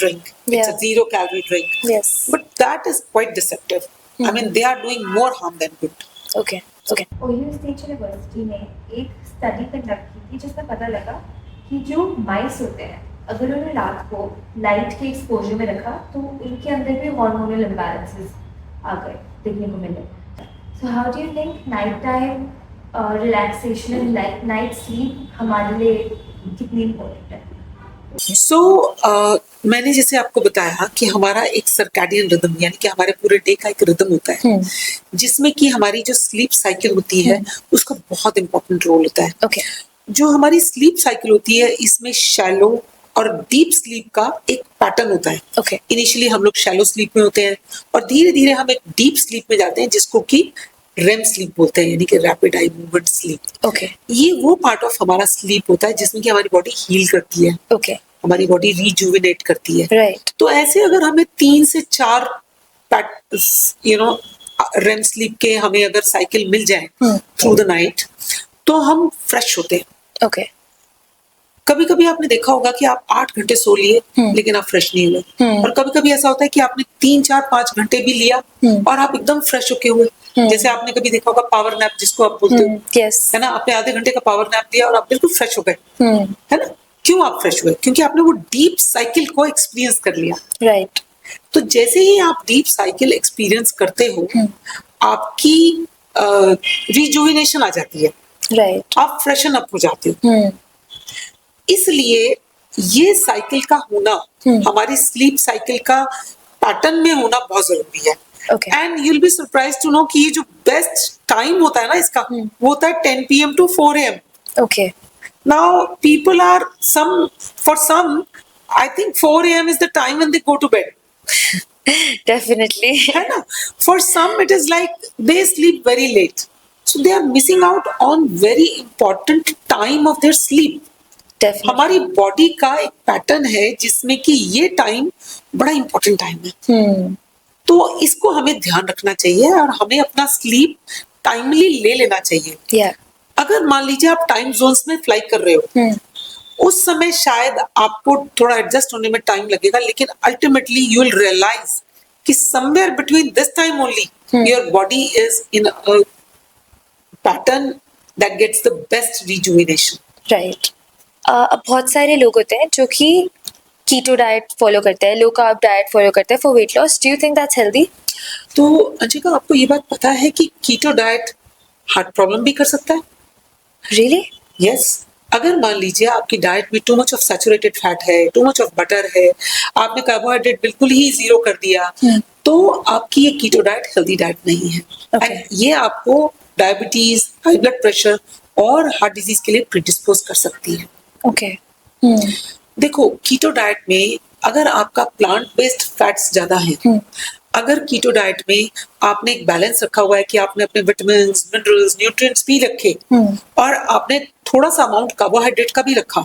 drink. It's Yeah. a 0-calorie drink. Yes. But that is quite deceptive. I mean, they are doing more harm than good. Okay. Okay. Ohio state university ने एक study conduct की थी जिसमें पता लगा कि जो माइस होते हैं अगर उन्हें रात को लाइट के एक्सपोजर में रखा तो उनके अंदर भी हार्मोनल इम्बैलेंसेस आ गए देखने को मिले. सो how do you think night time relaxation and night sleep हमारे लिए कितनी इम्पोर्टेंट है? So, मैंने जैसे आपको बताया कि हमारा एक सर्कैडियन रिदम यानी कि हमारे पूरे डे का एक रिदम होता है जिसमें कि हमारी जो स्लीप साइकिल होती है उसका बहुत इंपॉर्टेंट रोल होता है. Okay. जो हमारी स्लीप साइकिल होती है इसमें शैलो और डीप स्लीप का एक पैटर्न होता है. Okay. इनिशियली हम लोग शैलो स्लीप में होते हैं और धीरे धीरे हम एक डीप स्लीप में जाते हैं जिसको कि रेम स्लीप बोलते हैं यानी कि rapid eye movement sleep. Okay. ये वो पार्ट ऑफ हमारा स्लीप होता है जिसमें कि हमारी बॉडी हील करती है, Okay. हमारी बॉडी रिजुविनेट करती है. Right. तो ऐसे अगर हमें 3 से 4 रेम स्लीप के हमें अगर साइकिल मिल जाए थ्रू द नाइट तो हम फ्रेश होते हैं. Okay. कभी कभी आपने देखा होगा कि आप 8 घंटे सो लिए लेकिन आप फ्रेश नहीं हुए और कभी कभी ऐसा होता है कि आपने 3, 4, 5 घंटे भी लिया और आप एकदम फ्रेश होके हुए. जैसे आपने कभी देखा होगा पावर नैप जिसको आप बोलते हो, Yes. है ना, आपने आधे घंटे का पावर नैप लिया और आप बिल्कुल फ्रेश हो गए, है ना. क्यों आप फ्रेश हुए? क्योंकि आपने वो डीप साइकिल को एक्सपीरियंस कर लिया. Right. तो जैसे ही आप डीप साइकिल एक्सपीरियंस करते हो आपकी रिजुविनेशन आ जाती है, Right. आप फ्रेशन अप हो जाते हो. इसलिए ये साइकिल का होना हमारी स्लीप साइकिल का पैटर्न में होना बहुत जरूरी है. Okay. And you will be surprised to know कि ये जो बेस्ट टाइम होता है ना इसका वो होता है 10 PM to 4 AM. Okay. Now people are for some I think 4 AM is the time when they go to bed. Definitely. है ना? For some it is like they sleep very late. So they are missing out on very important time of their sleep. Definitely. हमारी body का एक pattern है जिसमें कि ये time बड़ा इंपॉर्टेंट टाइम है. तो इसको हमें ध्यान रखना चाहिए और हमें अपना स्लीप टाइमली ले लेना चाहिए. Yeah. अगर मान लीजिए आप टाइम जोन्स में फ्लाई कर रहे हो उस समय शायद आपको थोड़ा एडजस्ट होने में टाइम लगेगा लेकिन अल्टीमेटली यू विल रियलाइज कि somewhere between this time only your body is in a pattern that gets the best rejuvenation. Right. अब बहुत सारे लोग होते हैं जो कि कीटो डाइट फॉलो करते हैं, लो कार्ब डाइट फॉलो करते हैं for weight loss. Do you think that's healthy? तो अंशिका आपको ये बात पता है कि कीटो डाइट हार्ट प्रॉब्लम भी कर सकता है? रियली? यस. अगर मान लीजिए आपकी डाइट में too much of saturated fat है, टू मच ऑफ बटर है, आपने कार्बोहाइड्रेट बिल्कुल ही 0 कर दिया तो आपकी ये कीटो डाइट हेल्दी डाइट नहीं है. Okay. And ये आपको डायबिटीज, हाई ब्लड प्रेशर और हार्ट डिजीज के लिए प्रीडिस्पोज कर सकती है. ओके. देखो कीटो डाइट में अगर आपका प्लांट बेस्ड फैट्स ज्यादा है, अगर कीटो डाइट में आपने एक बैलेंस रखा हुआ है कि आपने अपने विटामिन, मिनरल्स, न्यूट्रिएंट्स भी रखे और आपने थोड़ा सा अमाउंट कार्बोहाइड्रेट का भी रखा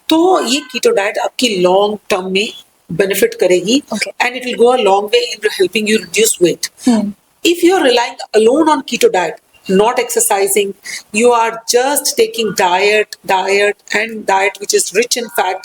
तो ये कीटो डाइट आपकी लॉन्ग टर्म में बेनिफिट करेगी Okay. And it will go a long way in helping you reduce weight. If you are relying alone on keto diet, not exercising, you are just taking diet and diet which is rich in fat,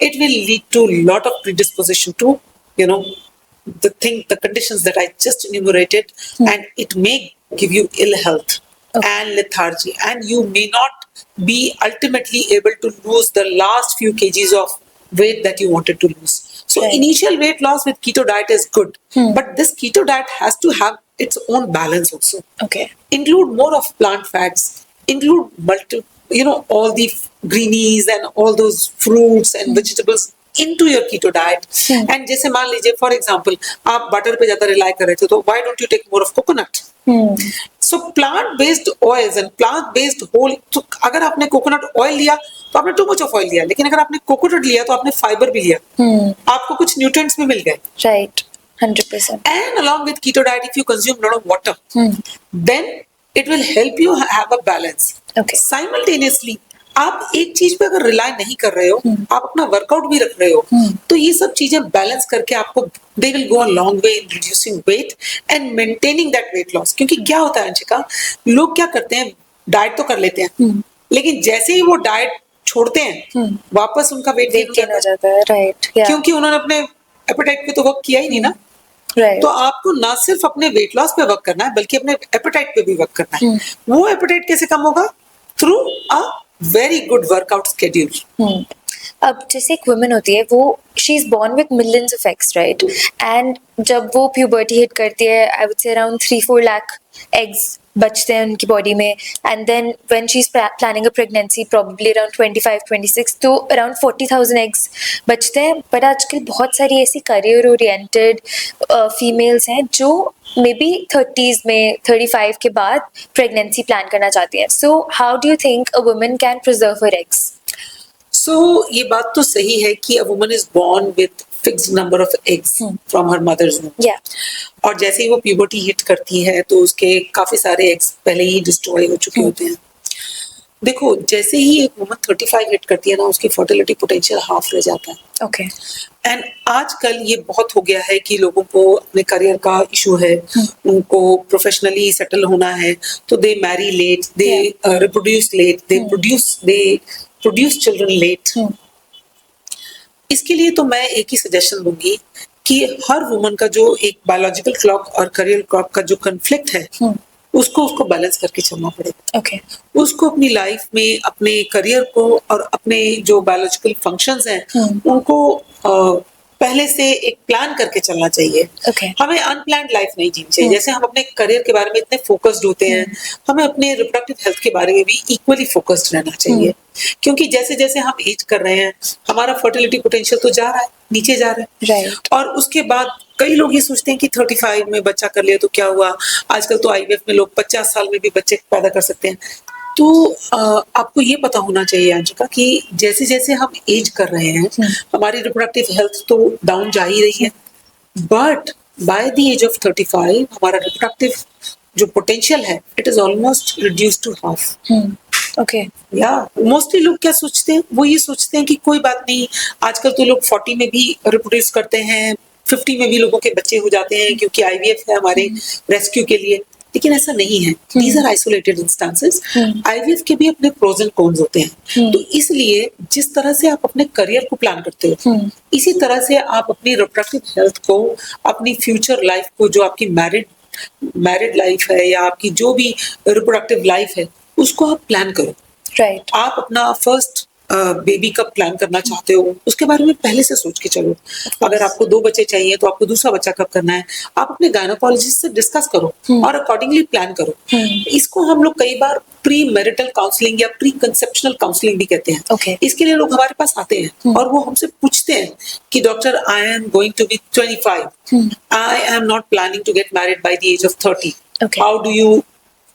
it will lead to a lot of predisposition to, the conditions that I just enumerated, and it may give you ill health and lethargy, and you may not be ultimately able to lose the last few kgs of weight that you wanted to lose. So Right. initial weight loss with keto diet is good, but this keto diet has to have its own balance also. Okay. Include more of plant fats, include all the greenies and all those fruits and vegetables into your keto diet. And जैसे मान लीजिए for example आप butter पे ज्यादा rely कर रहे थे तो why don't you take more of coconut? So plant based oils and plant based whole, तो अगर आपने कोकोनट ऑयल लिया तो आपने टू मच ऑफ ऑयल लिया, लेकिन अगर आपने कोकोनट लिया तो आपने फाइबर भी लिया, आपको कुछ न्यूट्रिएंट्स भी मिल गए. Right. 100%. And along with keto diet, if you consume a lot of water, then it will help you have a balance. Okay. Simultaneously, आप एक चीज पे अगर रिलाय नहीं कर रहे हो, आप अपना वर्कआउट भी रख रहे हो, तो ये सब चीजें बैलेंस करके आपको they will go a long way in reducing weight and maintaining that weight loss. क्योंकि क्या होता है अंशिका, लोग क्या करते हैं, डाइट तो कर लेते हैं, लेकिन जैसे ही वो डाइट छोड़ते हैं, वापस उनका वेट गेन वेट गेन हो जाता है, राइट, या क्योंकि उन्होंने अपने एपेटाइट पे तो वर्क किया ही नहीं ना। राइट, तो आपको ना सिर्फ अपने वेट लॉस पे वर्क करना है, बल्कि अपने एपेटाइट पे भी वर्क करना है। वो एपेटाइट कैसे कम होगा? Through a very good workout schedule. अब जैसे एक वुमन होती है, वो she is born with millions of eggs, right, and जब वो प्यूबर्टी हिट करती है, I would say around 3-4 lakh eggs बचते हैं उनकी बॉडी में, and then when she is planning a pregnancy probably around 25-26, तो अराउंड 40,000 एग्स बचते हैं। बट आजकल बहुत सारी ऐसी करियर ओरिएंटेड फीमेल्स हैं जो मे बी 30s में 35 के बाद प्रेगनेंसी प्लान करना चाहती हैं। So how do you think a woman can preserve her eggs? So ये बात तो सही है कि a woman is born with fixed number of eggs from her mother's womb. या और जैसे ही वो प्यूबर्टी हिट करती है, तो उसके काफी सारे एग्स पहले ही डिस्ट्रॉय हो चुके होते हैं। देखो, जैसे ही एक वुमन 35 हिट करती है ना, उसकी फर्टिलिटी पोटेंशियल हाफ रह जाता है। ओके, एंड आजकल ये बहुत हो गया है कि लोगों को अपने करियर का इशू है, उनको प्रोफेशनली सेटल होना है, तो they marry late, they reproduce late, they produce children late. इसके लिए तो मैं एक ही सजेशन दूंगी कि हर वुमन का जो एक बायोलॉजिकल क्लॉक और करियर क्लॉक का जो कन्फ्लिक्ट है, उसको बैलेंस करके चलना पड़ेगा। ओके, उसको अपनी लाइफ में अपने करियर को और अपने जो बायोलॉजिकल फंक्शंस हैं, उनको पहले से एक प्लान करके चलना चाहिए। ओके, हमें अनप्लान्ड लाइफ नहीं जीनी चाहिए। जैसे हम अपने करियर के बारे में इतने फोकस्ड होते हैं, हमें अपने रिप्रोडक्टिव हेल्थ के बारे में भी इक्वली फोकस्ड रहना चाहिए। क्योंकि जैसे जैसे हम एज कर रहे हैं, हमारा फर्टिलिटी पोटेंशियल तो जा रहा है, नीचे जा रहा है, राइट, और उसके बाद कई लोग ये सोचते हैं कि 35 में बच्चा कर लिया तो क्या हुआ। आजकल तो आईवीएफ में लोग 50 साल में भी बच्चे पैदा कर सकते हैं। तो आपको ये पता होना चाहिए अंशिका कि जैसे जैसे हम एज कर रहे हैं, हमारी रिप्रोडक्टिव हेल्थ तो डाउन जा ही रही है, but by the age of 35 हमारा रिप्रोडक्टिव जो पोटेंशियल है, it is almost reduce to half. Okay, या मोस्टली लोग क्या सोचते हैं, वो ये सोचते हैं कि कोई बात नहीं, आजकल तो लोग 40 में भी रिप्रोड्यूस करते हैं, 50 में भी लोगों के बच्चे हो जाते हैं क्योंकि आईवीएफ है हमारे रेस्क्यू के लिए। लेकिन ऐसा नहीं है, these are isolated instances. IVF के भी अपने प्रोज एंड कॉन्स होते हैं। तो इसलिए जिस तरह से आप अपने करियर को प्लान करते हो, इसी तरह से आप अपनी रिप्रोडक्टिव हेल्थ को, अपनी फ्यूचर लाइफ को, जो आपकी मैरिड लाइफ है या आपकी जो भी रिप्रोडक्टिव लाइफ है, उसको आप प्लान करो। राइट, आप अपना फर्स्ट बेबी कब प्लान करना चाहते हो, उसके बारे में पहले से सोच के चलो। अगर आपको 2 बच्चे चाहिए तो आपको दूसरा बच्चा कब करना है, आप अपने गायनोकोलॉजिस्ट से डिस्कस करो और अकॉर्डिंगली प्लान करो। इसको हम लोग कई बार प्री मैरिटल काउंसलिंग या प्री कंसेप्शनल काउंसलिंग भी कहते हैं। Okay. इसके लिए लोग हमारे पास आते हैं और वो हमसे पूछते हैं कि doctor, I am going to be 25, I am not planning to get married by the age of 30, Okay. How do you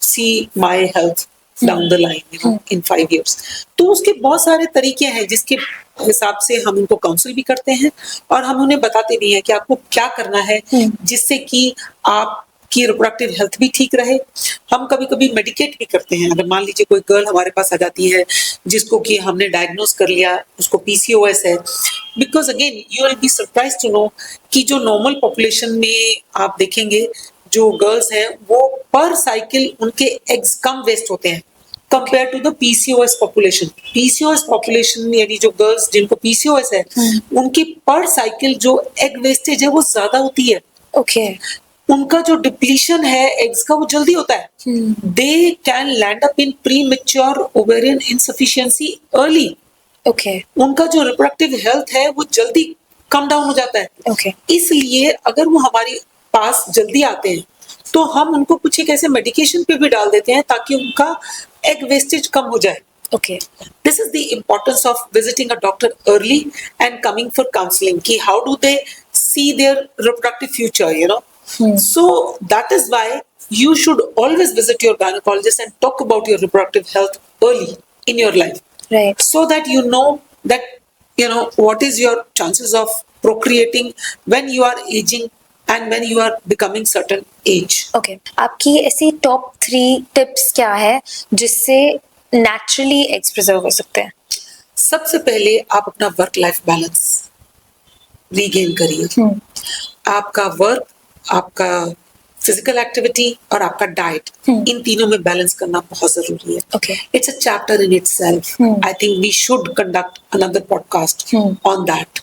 see my health down the line in 5 years। तो उसके बहुत सारे तरीके हैं जिसके हिसाब से हम उनको काउंसिल भी करते हैं और हम उन्हें बताते भी हैं कि आपको क्या करना है जिससे कि आपकी रिप्रोडक्टिव हेल्थ भी ठीक रहे। हम कभी कभी मेडिकेट भी करते हैं। अगर मान लीजिए कोई गर्ल हमारे पास आ जाती है जिसको कि हमने डायग्नोज कर लिया, उसको पीसीओएस है, because again you will be surprise to know कि जो नॉर्मल पॉपुलेशन में आप देखेंगे जो गर्ल्स हैं, वो पर साइकिल उनके एग्स कम वेस्ट होते हैं compare to the PCOS population. PCOS population यानी जो गर्ल्स जिनको पीसीओएस है, उनकी पर साइकिल जो एग वेस्टेज है वो ज्यादा होती है। ओके, उनका जो डिप्लीशन है एग्स का वो जल्दी होता है। They can land up in pre mature ovarian insufficiency early. Okay, उनका जो रिप्रोडक्टिव हेल्थ है वो जल्दी कम डाउन हो जाता है। ओके, इसलिए अगर वो हमारे पास जल्दी आते हैं तो हम उनको कुछ एक ऐसे मेडिकेशन पे भी डाल देते हैं ताकि उनका एग वेस्टेज कम हो जाए। Okay, This is the importance of visiting a doctor early and coming for counseling. Ki how do they see their reproductive future, you know? So that is why you should always visit your gynecologist and talk about your reproductive health early in your life, right, so that you know what is your chances of procreating when you are aging and when you are becoming certain age. Okay. आपकी ऐसी top 3 tips क्या है जिससे naturally eggs preserve हो सकते हैं? सबसे पहले आप अपना वर्क लाइफ बैलेंस रीगेन करिए। आपका वर्क, आपका फिजिकल एक्टिविटी और आपका डाइट, इन तीनों में बैलेंस करना बहुत जरूरी है। Okay. It's a chapter in itself. I think we should conduct another podcast on that.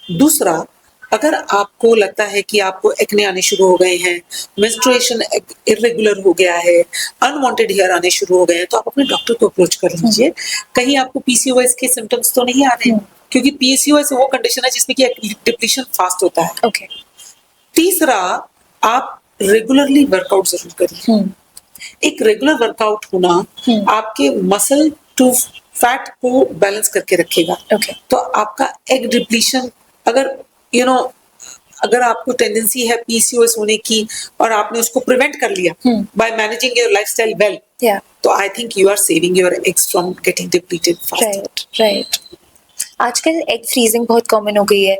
दूसरा, अगर आपको लगता है कि आपको एक्ने आने शुरू हो गए हैं, मेंस्ट्रुएशन इरेगुलर हो गया है, अनवांटेड हेयर आने शुरू हो गए हैं, तो आप अपने डॉक्टर को अप्रोच कर लीजिए। कहीं आपको पीसीओएस के सिम्टम्स तो नहीं आ रहे, क्योंकि पीसीओएस वो कंडीशन है जिसमें कि डिप्लीशन फास्ट होता है। Okay. तीसरा, आप रेगुलरली वर्कआउट जरूर करिए। एक रेगुलर वर्कआउट होना आपके मसल टू फैट को बैलेंस करके रखेगा। Okay. तो आपका एग डिप्लीशन, अगर अगर आपको टेंडेंसी है पीसीओएस होने की और आपने उसको प्रिवेंट कर लिया by managing your lifestyle well, Yeah. तो I think you are saving your eggs from getting depleted fast. Right. आजकल एग फ्रीजिंग बहुत कॉमन हो गई है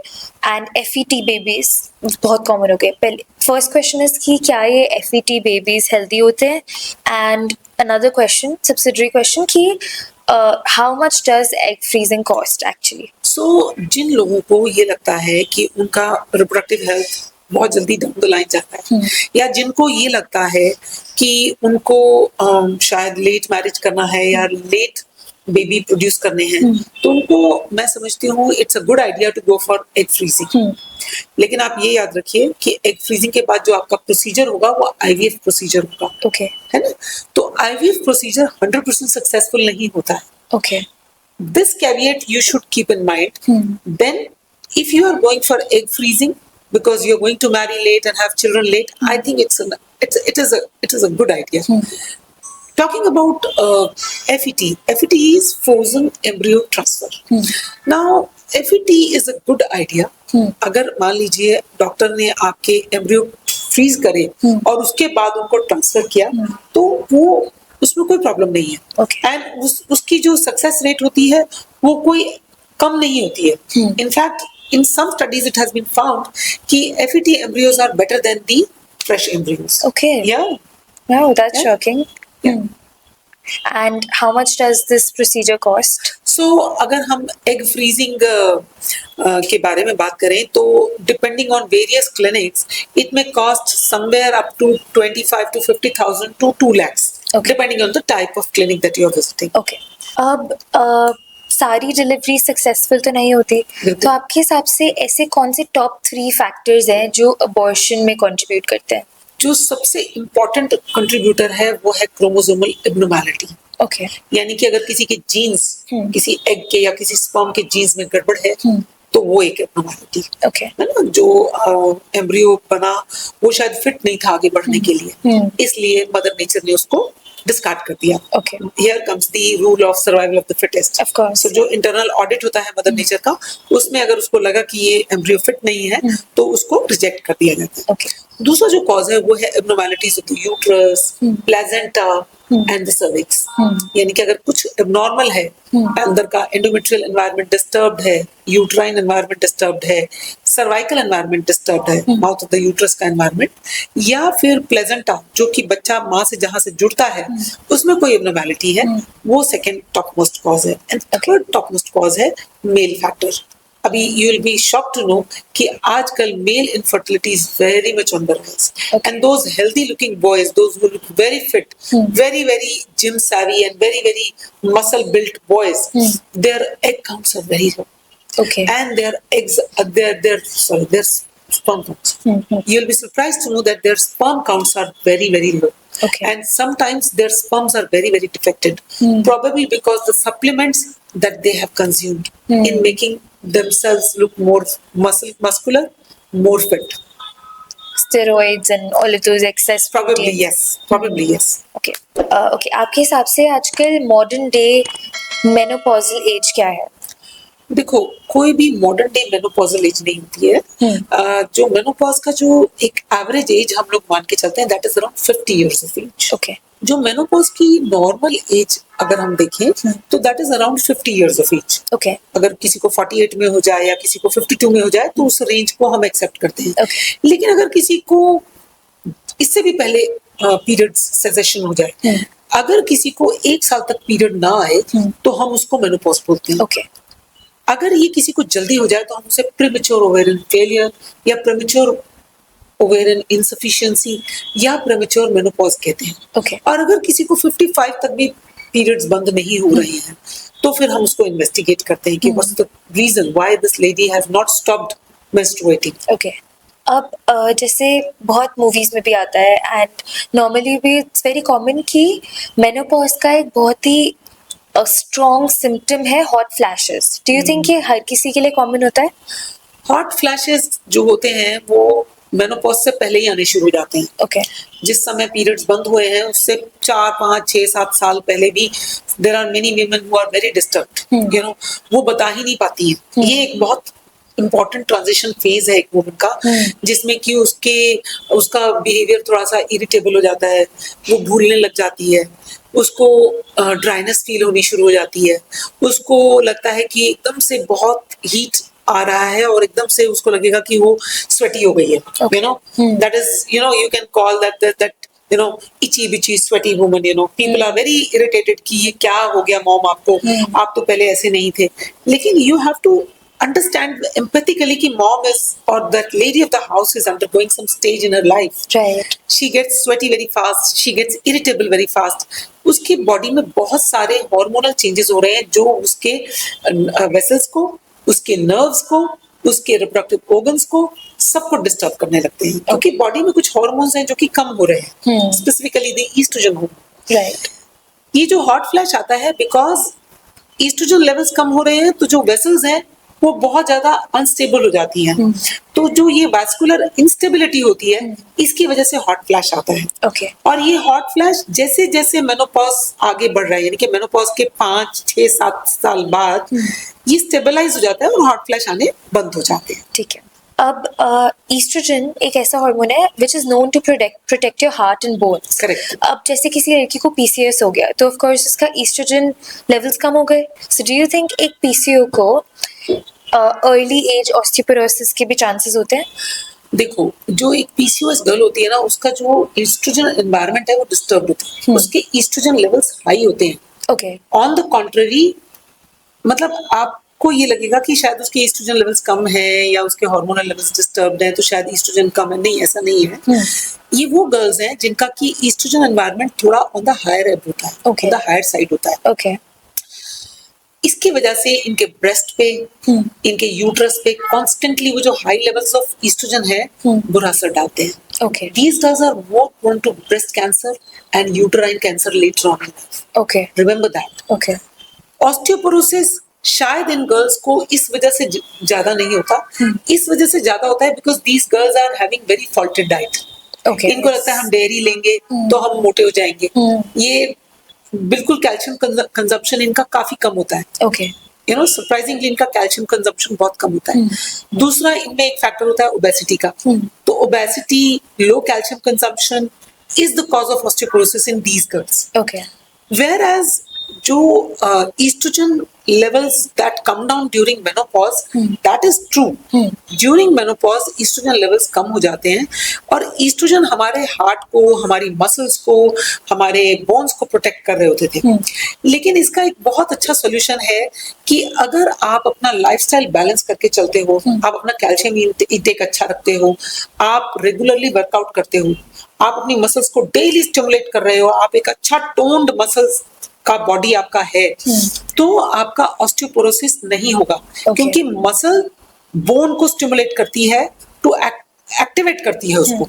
एंड एफईटी बेबीज बहुत कॉमन हो गए। पहले फर्स्ट क्वेश्चन इज कि क्या ये एफईटी बेबीज हेल्दी होते हैं, and another question, subsidiary question, कि how much does egg freezing cost actually? So जिन लोगों को ये लगता है कि उनका रिप्रोडक्टिव हेल्थ बहुत जल्दी डाउन द लाइन जाता है, या जिनको ये लगता है कि उनको शायद लेट मैरिज करना है या लेट बेबी प्रोड्यूस करने हैं, तो उनको मैं समझती हूँ it's a good idea to go for egg freezing. लेकिन आप ये याद रखिए कि एग फ्रीजिंग के बाद जो आपका प्रोसीजर होगा वो आईवीएफ प्रोसीजर होगा। ओके। है ना? तो आईवीएफ प्रोसीजर 100% सक्सेसफुल नहीं होता है। Okay. This caveat you should keep in mind. Then, if you are going for egg freezing because you're going to marry late and have children late, I think it is a good idea. Talking about FET, FET is frozen embryo transfer. Now, FET is a good idea. अगर मान लीजिए doctor ने आपके embryo freeze करे और उसके बाद उनको ट्रांसफर किया, तो वो उसमें कोई प्रॉब्लम नहीं है। एंड उसकी जो सक्सेस रेट होती है वो कोई कम नहीं होती है। In fact in some studies it has been found कि FET embryos are better than the fresh embryos. Okay. Yeah. Wow, that's Yeah. shocking. And how much does this procedure cost? सो अगर हम एग फ्रीजिंग के बारे में बात करें तो depending on various clinics it में cost somewhere up to 25 to 50,000 to 2 lakhs, depending on the type of clinic that you are visiting. Okay. अब सारी डिलीवरी सक्सेसफुल तो नहीं होती, तो आपके हिसाब से ऐसे कौन से टॉप 3 फैक्टर्स हैं जो अबॉर्शन में कंट्रीब्यूट करते हैं? जो सबसे इम्पोर्टेंट कंट्रीब्यूटर है वो है क्रोमोसोमल एब्नॉर्मैलिटी। ओके। यानी कि अगर किसी के जीन्स, किसी एग के या किसी स्पर्म के जीन्स में गड़बड़ है, तो वो एक एब्नॉर्मैलिटी ओके। है ना। जो एम्ब्रियो बना वो शायद फिट नहीं था आगे बढ़ने के लिए, इसलिए मदर नेचर ने उसको डिस्कार्ड कर दिया। Okay. Here comes the rule of survival of the fittest. Of course. So जो इंटरनल ऑडिट होता है मदर नेचर का, उसमें अगर उसको लगा कि ये एम्ब्रियो फिट नहीं है, तो उसको रिजेक्ट कर दिया जाता है। Okay. दूसरा जो कॉज है वो है abnormalities of the uterus, placenta and the cervix. यानी कि अगर कुछ एब्नॉर्मल है, अंदर का एंडोमेट्रियल एनवायरनमेंट डिस्टर्ब्ड है, यूट्राइन एनवायरनमेंट डिस्टर्ब्ड है, सर्वाइकल एनवायरनमेंट डिस्टर्ब्ड है, माउथ ऑफ द यूट्रस का एनवायरनमेंट, या फिर प्लेजेंटा जो कि बच्चा माँ से जहां से जुड़ता है उसमें कोई एब्नॉर्मैलिटी है, वो सेकंड टॉप मोस्ट कॉज है। And third top most cause है मेल फैक्टर। अभी you will be shock to know कि आजकल male infertility is very much on the rise, and those healthy looking boys, those who look very fit, very very gym savvy and very muscle built boys, their egg counts are very low. Okay. And their eggs, their sperm counts. You'll be surprised to know that their sperm counts are very low. Okay. And sometimes their sperms are very defected, probably because the supplements that they have consumed in making themselves look more muscular, more fit. Steroids and all of those excess Probably protein. yes. Okay. Okay. आपके हिसाब से आजकल modern day menopausal as क्या है? देखो, कोई भी modern day menopausal as नहीं होती है। जो मेनोपॉज का जो एक एवरेज एज हम लोग मान के चलते हैं, that is around 50 years of age. Okay. जो मेनोपॉज की नॉर्मल एज अगर हम देखें तो that is around 50 years of age. Okay. अगर किसी को 48 में हो जाए या किसी को 52 में हो जाए तो उस रेंज को हम एक्सेप्ट करते हैं. लेकिन अगर किसी को इससे भी पहले पीरियड्स सेसेशन हो जाए, अगर किसी को 1 साल तक पीरियड ना आए तो हम उसको मेनोपॉज बोलते हैं। ओके अगर ये किसी को जल्दी हो जाए तो हम उसे प्रीमेच्योर ओवेरियन फेलियर या प्रीमेच्योर ओवेरियन इनसफिशिएंसी या प्रीमेच्योर मेनोपॉज कहते हैं। ओके और अगर किसी को 55 तक भी पीरियड्स बंद नहीं हो रहे हैं तो फिर हम उसको इन्वेस्टिगेट करते हैं कि what's the reason why this lady has not stopped menstruating. Okay अब जैसे बहुत मूवीज में भी आता है एंड नॉर्मली भी इट्स वेरी कॉमन कि मेनोपॉज का एक बहुत ही स्ट्रॉन्ग सिम्टम है hot flashes. Do you think ये हर किसी के लिए कॉमन होता है? हॉट फ्लैशेस जो होते हैं वो मेनोपॉज से पहले ही आने शुरू हो जाते हैं। ओके जिस समय पीरियड्स बंद हुए हैं उससे 4, 5, 6, 7 साल पहले भी there are many women who are very disturbed, you know, वो बता ही नहीं पाती हैं। ये एक बहुत इम्पोर्टेंट ट्रांजिशन फेज है एक वुमन का, जिसमें कि उसका बिहेवियर थोड़ा सा इरिटेबल हो जाता है, वो भूलने लग जाती है, उसको ड्राइनेस फील होनी शुरू हो जाती है, उसको लगता है कि एकदम से बहुत हीट आ रहा है और एकदम से उसको लगेगा कि वो स्वेटी हो गई है, you know, that is, you know, you can call that you know, itchy bitchy sweaty woman, you know, people are very irritated कि ये क्या हो गया मॉम आपको, आप तो पहले ऐसे नहीं थे। लेकिन you have to understand empathically कि mom is or that lady of the house is undergoing some stage in her life. Right She gets sweaty very fast, she gets irritable very fast. उसकी body में बहुत सारे hormonal changes हो रहे हैं जो उसके वेसल्स को, उसके नर्व्स को, उसके रिप्रोडक्टिव ऑर्गन्स को सबको डिस्टर्ब करने लगते हैं, क्योंकि बॉडी में कुछ हार्मोन्स हैं जो कि कम हो रहे हैं, specifically the estrogen hormone. Right ये जो हॉट फ्लैश आता है बिकॉज ईस्ट्रोजन लेवल्स कम हो रहे हैं, तो जो वेसल्स हैं वो बहुत ज्यादा अनस्टेबल हो जाती हैं, तो जो ये वैस्कुलर इंस्टेबिलिटी होती है इसकी वजह से हॉट फ्लैश आता है। ओके और ये हॉट फ्लैश जैसे जैसे मेनोपॉज आगे बढ़ रहा है, यानी कि मेनोपॉज के 5, 6, 7 साल बाद ये स्टेबलाइज हो जाता है और हॉट फ्लैश आने बंद हो जाते हैं। ठीक है। अब ईस्ट्रोजन एक ऐसा हार्मोन है which is known to protect your heart and bones. Correct. अब जैसे किसी लड़की को पीसीओएस हो गया तो ऑफ कोर्स उसका ईस्ट्रोजन लेवल्स कम हो गए, सो डू यू थिंक एक पीसीओ को अर्ली एज ऑस्टियोपोरोसिस के भी चांसेस होते हैं? देखो, जो एक पीसीओएस गर्ल होती है ना, उसका जो ईस्ट्रोजन एनवायरनमेंट है वो डिस्टर्ब होता है, उसके ईस्ट्रोजन लेवल्स हाई होते हैं। ओके ऑन द कॉन्ट्ररी, मतलब आपको ये लगेगा कि शायद उसके ईस्ट्रोजन लेवल्स कम है या उसके हार्मोनल लेवल्स डिस्टर्ब्ड हैं तो शायद ईस्ट्रोजन कम है। नहीं, ऐसा नहीं है। ये वो गर्ल्स हैं जिनका की ईस्ट्रोजन एनवायरनमेंट थोड़ा ऑन द हायर एब होता है, Okay. On the higher side होता है। ओके इसकी वजह से इनके ब्रेस्ट पे, इनके यूट्रस पे कॉन्स्टेंटली वो जो हाई लेवल्स ऑफ ईस्ट्रोजन है बुरा असर डालते हैं। Okay These girls are more prone to breast cancer and uterine cancer later on in life. Okay Remember that. Okay osteoporosis शायद इन गर्ल्स को इस वजह से ज्यादा नहीं होता, इस वजह से ज्यादा होता है because these girls are having very faulted diet. Okay इनको लगता है हम डेयरी लेंगे तो हम मोटे हो जाएंगे। ये बिल्कुल कैल्शियम कंजप्शन इनका काफी कम होता है, ओके यू नो, सरप्राइजिंगली इनका कैल्शियम कंजप्शन बहुत कम होता है। दूसरा इनमें एक फैक्टर होता है ओबेसिटी का, तो obesity, low calcium consumption is the cause of osteoporosis in these girls. Okay Whereas जो estrogen levels that come down during menopause, that is true. During menopause estrogen levels कम हो जाते हैं और estrogen हमारे हार्ट को, हमारी मसल्स को, हमारे बोन्स को प्रोटेक्ट कर रहे होते थे। लेकिन इसका एक बहुत अच्छा सोल्यूशन है कि अगर आप अपना लाइफस्टाइल बैलेंस करके चलते हो, आप अपना कैल्शियम इंटेक अच्छा रखते हो, आप रेगुलरली वर्कआउट करते हो, आप अपनी मसल्स को डेली स्टिमुलेट कर रहे हो, आप एक अच्छा टोन्ड मसल्स का बॉडी आपका है, तो आपका ऑस्टियोपोरोसिस नहीं होगा। क्योंकि मसल बोन को स्टिमुलेट करती है, टू एक्टिवेट करती है उसको।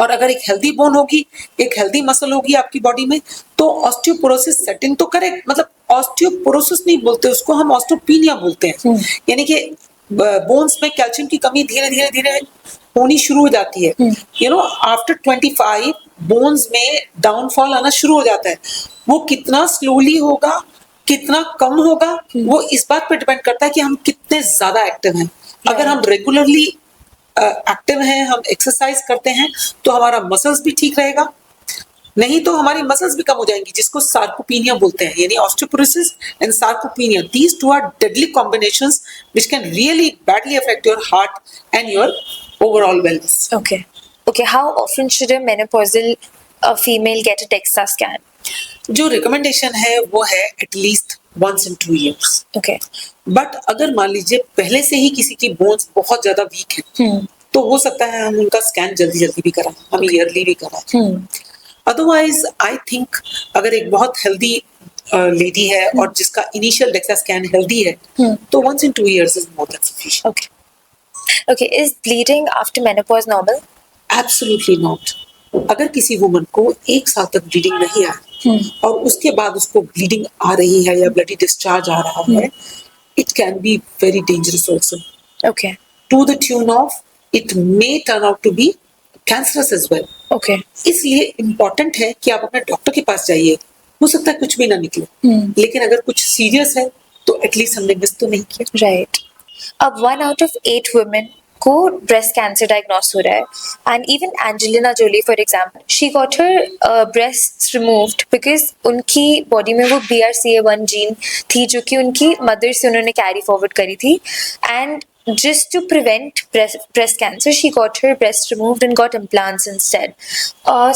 और अगर एक हेल्दी बोन होगी, एक हेल्दी मसल होगी आपकी बॉडी में, तो ऑस्टियोपोरोसिस सेट इन तो करेक्ट, मतलब ऑस्टियोपोरोसिस नहीं बोलते उसको, हम ऑस्टियोपीनिया बोलते हैं। यानी कि बोन्स में कैल्शियम की कमी धीरे धीरे धीरे होनी शुरू हो जाती है। यू नो, आफ्टर 25 बोन्स में डाउनफॉल आना शुरू हो जाता है। वो कितना स्लोली होगा, कितना कम होगा, वो इस बात पे डिपेंड करता है कि हम कितने ज्यादा एक्टिव हैं। अगर हम रेगुलरली एक्टिव हैं, हम एक्सरसाइज करते हैं, तो हमारा मसल्स भी ठीक रहेगा, नहीं तो हमारी मसल्स भी कम हो जाएंगी, जिसको सार्कोपीनिया बोलते हैं। यानी osteoporosis and sarcopenia, these two are deadly combinations which can really badly affect your heart and your overall wellness. Okay. How often should a menopausal female get a DEXA scan? जो recommendation है वो है at least once in 2 years. Okay. But अगर मान लीजिए पहले से ही किसी की बोन्स बहुत ज्यादा वीक है तो हो सकता है हम उनका स्कैन जल्दी जल्दी भी कराएं, हम ईयरली भी कराएं. अदरवाइज आई थिंक अगर एक बहुत हेल्दी लेडी है और जिसका इनिशियल डेक्सा स्कैन हेल्दी है तो once in 2 years is more than sufficient. Okay. Okay. Is bleeding after menopause normal? Absolutely not. अगर किसी वुमन को 1 साल तक ब्लीडिंग नहीं आई और उसके बाद उसको ब्लीडिंग आ रही है या ब्लडी डिस्चार्ज आ रहा है, it can be very dangerous also. Okay. To the tune of it may turn out to be cancerous as well. Okay. इसलिए इम्पोर्टेंट है कि आप अपने डॉक्टर के पास जाइए. हो सकता है कुछ भी ना निकले, लेकिन अगर कुछ सीरियस है तो एटलीस्ट हमने मिस तो नहीं किया. Right. अब 1 out of 8 women को ब्रेस्ट कैंसर डायग्नोस हो रहा है and even Angelina Jolie for example she got her breast removed because उनकी बॉडी में वो BRCA1 जीन थी जो कि उनकी मदर से उन्होंने कैरी फॉरवर्ड करी थी and just to prevent breast cancer she got her breast removed and got implants instead.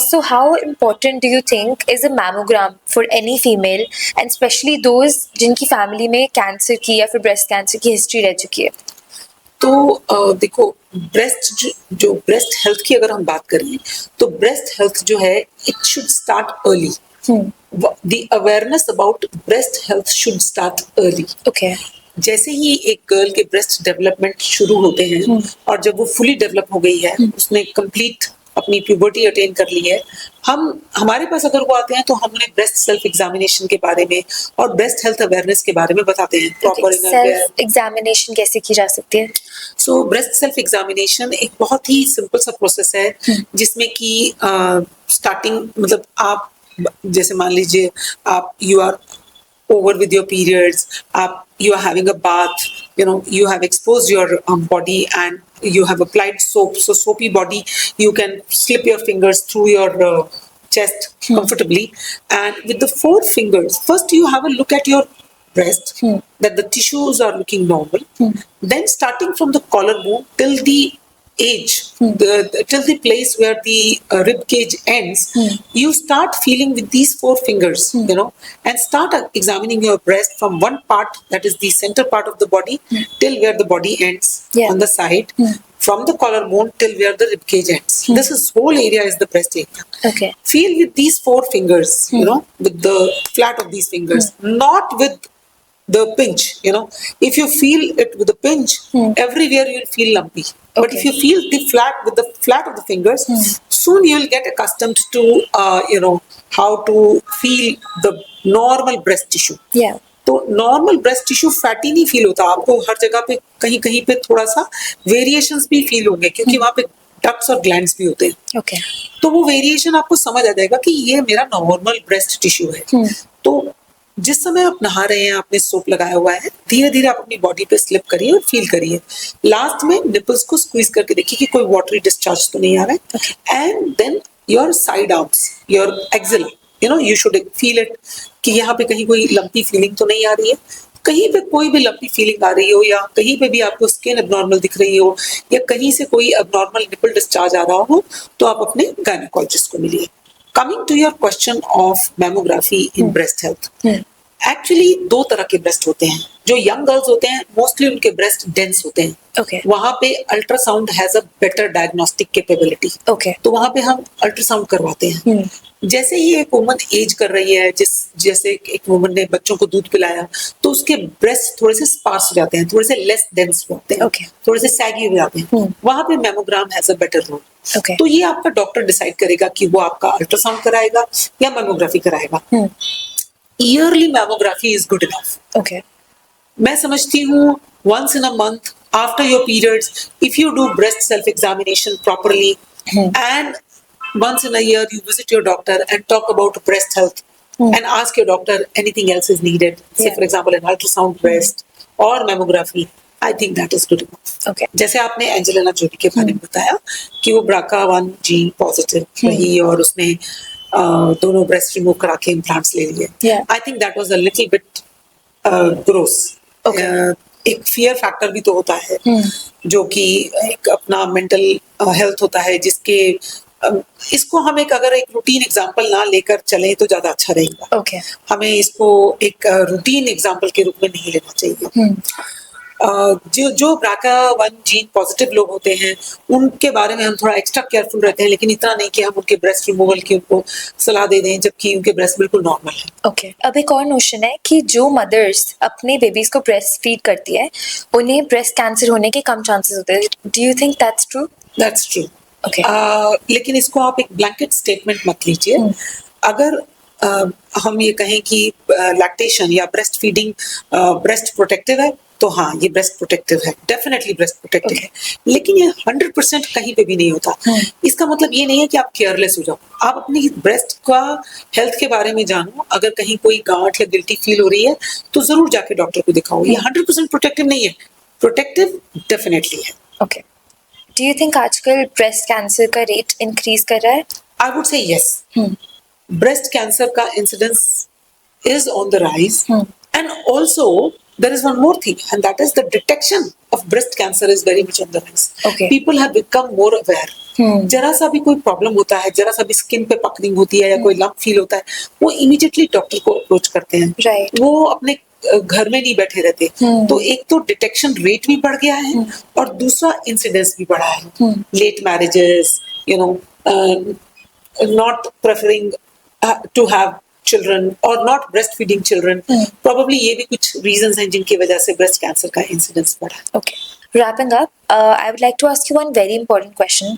So how important do you think is a mammogram for any female and especially those जिनकी family में cancer की या फिर breast cancer की history रह चुकी है? तो देखो ब्रेस्ट जो ब्रेस्ट हेल्थ की अगर हम बात करें तो ब्रेस्ट हेल्थ जो है it should start early. The awareness about breast health should start early. Okay. जैसे ही एक गर्ल के ब्रेस्ट डेवलपमेंट शुरू होते हैं और जब वो फुली डेवलप हो गई है, उसने कंप्लीट अपनी प्यूबर्टी अटेन कर ली है, हमारे पास अगर वो आते हैं तो हम उन्हें ब्रेस्ट सेल्फ एग्जामिनेशन के बारे में और ब्रेस्ट हेल्थ अवेयरनेस के बारे में बताते हैं. प्रॉपर सेल्फ एग्जामिनेशन कैसे की जा सकती है? सो ब्रेस्ट सेल्फ एग्जामिनेशन एक बहुत ही सिंपल सा प्रोसेस है जिसमें कि स्टार्टिंग मतलब आप जैसे मान लीजिए आप you are over with your periods, you are having a bath, you have exposed your body and you have applied soap, so soapy body, you can slip your fingers through your chest comfortably, and with the 4 fingers first you have a look at your breast that the tissues are looking normal, then starting from the collarbone till the age, till the place where the rib cage ends, you start feeling with these 4 fingers, and start examining your breast from one part, that is the center part of the body, till where the body ends on the side, from the collarbone till where the rib cage ends. This is whole area is the breast area. Okay. Feel with these 4 fingers, with the flat of these fingers, not with the pinch. If you feel it with the pinch, everywhere you'll feel lumpy. But if you feel the flat with the flat of the fingers, soon you'll get accustomed to how to feel the normal breast tissue. Yeah. तो normal breast tissue fatty नहीं feel होता आपको. हर जगह पे कहीं कहीं पे थोड़ा सा वेरिएशंस भी फील होंगे क्योंकि वहां पे डक्ट्स और ग्लैंड्स भी होते हैं. Okay. तो वो वेरिएशन आपको समझ आ जाएगा कि ये मेरा नॉर्मल ब्रेस्ट टिश्यू है. तो जिस समय आप नहा रहे हैं, आपने सोप लगाया हुआ है, धीरे धीरे आप अपनी बॉडी पे स्लिप करिए और फील करिए. लास्ट में निपल्स को स्क्वीज करके देखिए कि कोई वाटरी डिस्चार्ज तो नहीं आ रहा है. And then your side arms, your axilla, you should feel it कि यहाँ पे कहीं कोई लंपी फीलिंग तो नहीं आ रही है. कहीं पे कोई भी लंपी फीलिंग आ रही हो या कहीं पे भी आपको स्किन एबनॉर्मल दिख रही हो या कहीं से कोई एबनॉर्मल निपल डिस्चार्ज आ रहा हो तो आप अपने गायनेकोलॉजिस्ट को मिलिए. Coming to your question of mammography in breast health, actually 2 तरह के ब्रेस्ट होते हैं. जो यंग गर्ल्स होते हैं मोस्टली उनके ब्रेस्ट डेंस होते हैं. Okay. वहां पे ultrasound has a better diagnostic capability. Okay. तो वहां पे हम अल्ट्रासाउंड करवाते हैं. जैसे ही एक वुमन एज कर रही है, जैसे एक वुमन ने बच्चों को दूध पिलाया तो उसके ब्रेस्ट थोड़े से स्पार्स हो जाते हैं, थोड़े से लेस डेंस होते हैं, Okay. थोड़े से सैगी हो जाते हैं. वहां पे mammogram has a better role. Okay. तो ये आपका डॉक्टर डिसाइड करेगा कि वो आपका अल्ट्रासाउंड कराएगा या मैमोग्राफी कराएगा. Yearly mammography is good enough. Okay. मैं समझती हूँ once in a month after your periods, if you do breast self examination properly, and once in a year you visit your doctor and talk about breast health and ask your doctor anything else is needed, say for example an ultrasound breast or mammography, I think that is good enough. Okay. जैसे आपने Angelina Jolie के बारे में बताया कि वो BRCA1 gene positive रही और उसने दोनों ब्रेस्ट रिमूव करा के इम्प्लांट्स ले लिए. Yeah. I think that was a little bit gross. Okay. एक फियर फैक्टर भी तो होता है जो कि एक अपना मेंटल हेल्थ होता है जिसके इसको हम अगर एक रूटीन एग्जांपल ना लेकर चले तो ज्यादा अच्छा रहेगा। ओके। हमें इसको एक रूटीन एग्जांपल के रूप में नहीं लेना चाहिए। जो BRCA1 जीन पॉजिटिव लोग होते हैं उनके बारे में हम थोड़ा एक्स्ट्रा केयरफुल रहते हैं, लेकिन इतना नहीं कि हम उनके ब्रेस्ट रिमूवल की उनको सलाह दे दें जबकि उनके ब्रेस्ट बिल्कुल नॉर्मल है। ओके। अब एक और नोशन है कि जो मदर्स अपने बेबीज को ब्रेस्ट फीड करती है उन्हें ब्रेस्ट कैंसर होने के कम चांसेस होते हैं। Do you think that's true? That's true. Okay. लेकिन इसको आप एक ब्लैंकेट स्टेटमेंट मत लीजिए। अगर हम ये कहें कि लैक्टेशन या ब्रेस्ट फीडिंग ब्रेस्ट प्रोटेक्टिव है तो हाँ ये ब्रेस्ट प्रोटेक्टिव है, डेफिनेटली ब्रेस्ट प्रोटेक्टिव है, लेकिन ये 100% कहीं पे भी नहीं होता। इसका मतलब ये नहीं है कि आप केयरलेस हो जाओ। आप अपनी ब्रेस्ट का हेल्थ के बारे में जानो। अगर कहीं कोई गांठ या गिल्टी फील हो रही है तो जरूर जाके डॉक्टर को दिखाओ। ये 100% प्रोटेक्टिव नहीं है, प्रोटेक्टिव डेफिनेटली है। ओके। डू यू थिंक आजकल ब्रेस्ट कैंसर का रेट इंक्रीज कर रहा है? आई वुड से यस। ब्रेस्ट कैंसर का incidence is on the rise, and also there is one more thing, and that is the detection of breast cancer is very much on the rise. Okay. People have become more aware. जरा सा भी कोई problem होता है, जरा सा भी skin पे पकड़िंग होती है या कोई लंप फील होता है, वो इमीडिएटली डॉक्टर को अप्रोच करते हैं। Right. वो अपने घर में नहीं बैठे रहते। तो एक तो डिटेक्शन रेट भी बढ़ गया है और दूसरा इंसिडेंस भी बढ़ा है। Late marriages, you know, not preferring to have children or not breastfeeding children, probably ये भी कुछ reasons हैं जिनकी वजह से breast cancer का incidence बढ़ा। Okay. Wrapping up, I would like to ask you one very important question.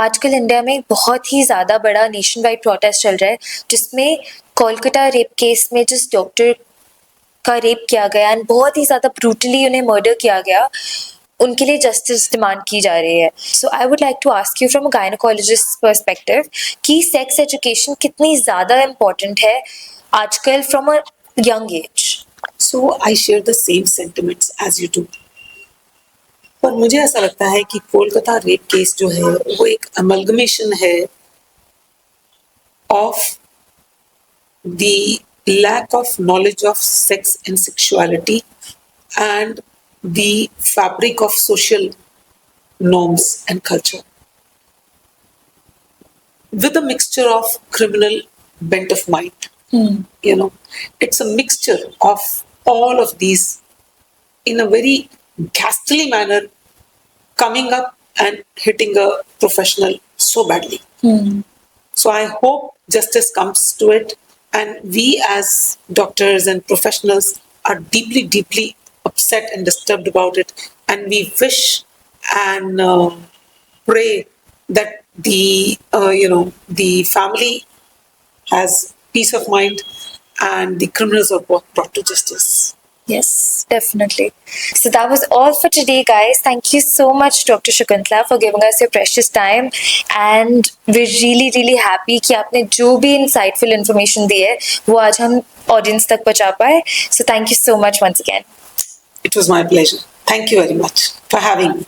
आजकल इंडिया में बहुत ही ज़्यादा बड़ा नेशन वाइड प्रोटेस्ट चल रहा है जिसमें कोलकाता रेप केस में जिस डॉक्टर का रेप किया गया एंड बहुत ही ज़्यादा ब्रूटली उन्हें मर्डर किया गया, उनके लिए जस्टिस डिमांड की जा रही है। So I would like to ask you from a gynaecologist perspective कि सेक्स एजुकेशन कितनी ज़्यादा इम्पोर्टेंट है आजकल from a young age. So I share the same sentiments as you do. पर मुझे ऐसा लगता है कि कोलकाता रेप केस जो है वो एक अमलगमेशन है of the lack of knowledge of sex and sexuality and the fabric of social norms and culture with a mixture of criminal bent of mind. You know, it's a mixture of all of these in a very ghastly manner coming up and hitting a professional so badly. So I hope justice comes to it, and we as doctors and professionals are deeply, deeply upset and disturbed about it, and we wish and pray that the family has peace of mind and the criminals are brought to justice. Yes, definitely. So that was all for today, guys. Thank you so much, Dr. Shakuntala, for giving us your precious time. And we're really, really happy कि आपने जो भी insightful information दी है वो आज हम audience तक पहुंचा पाए. So thank you so much once again. It was my pleasure. Thank you very much for having me.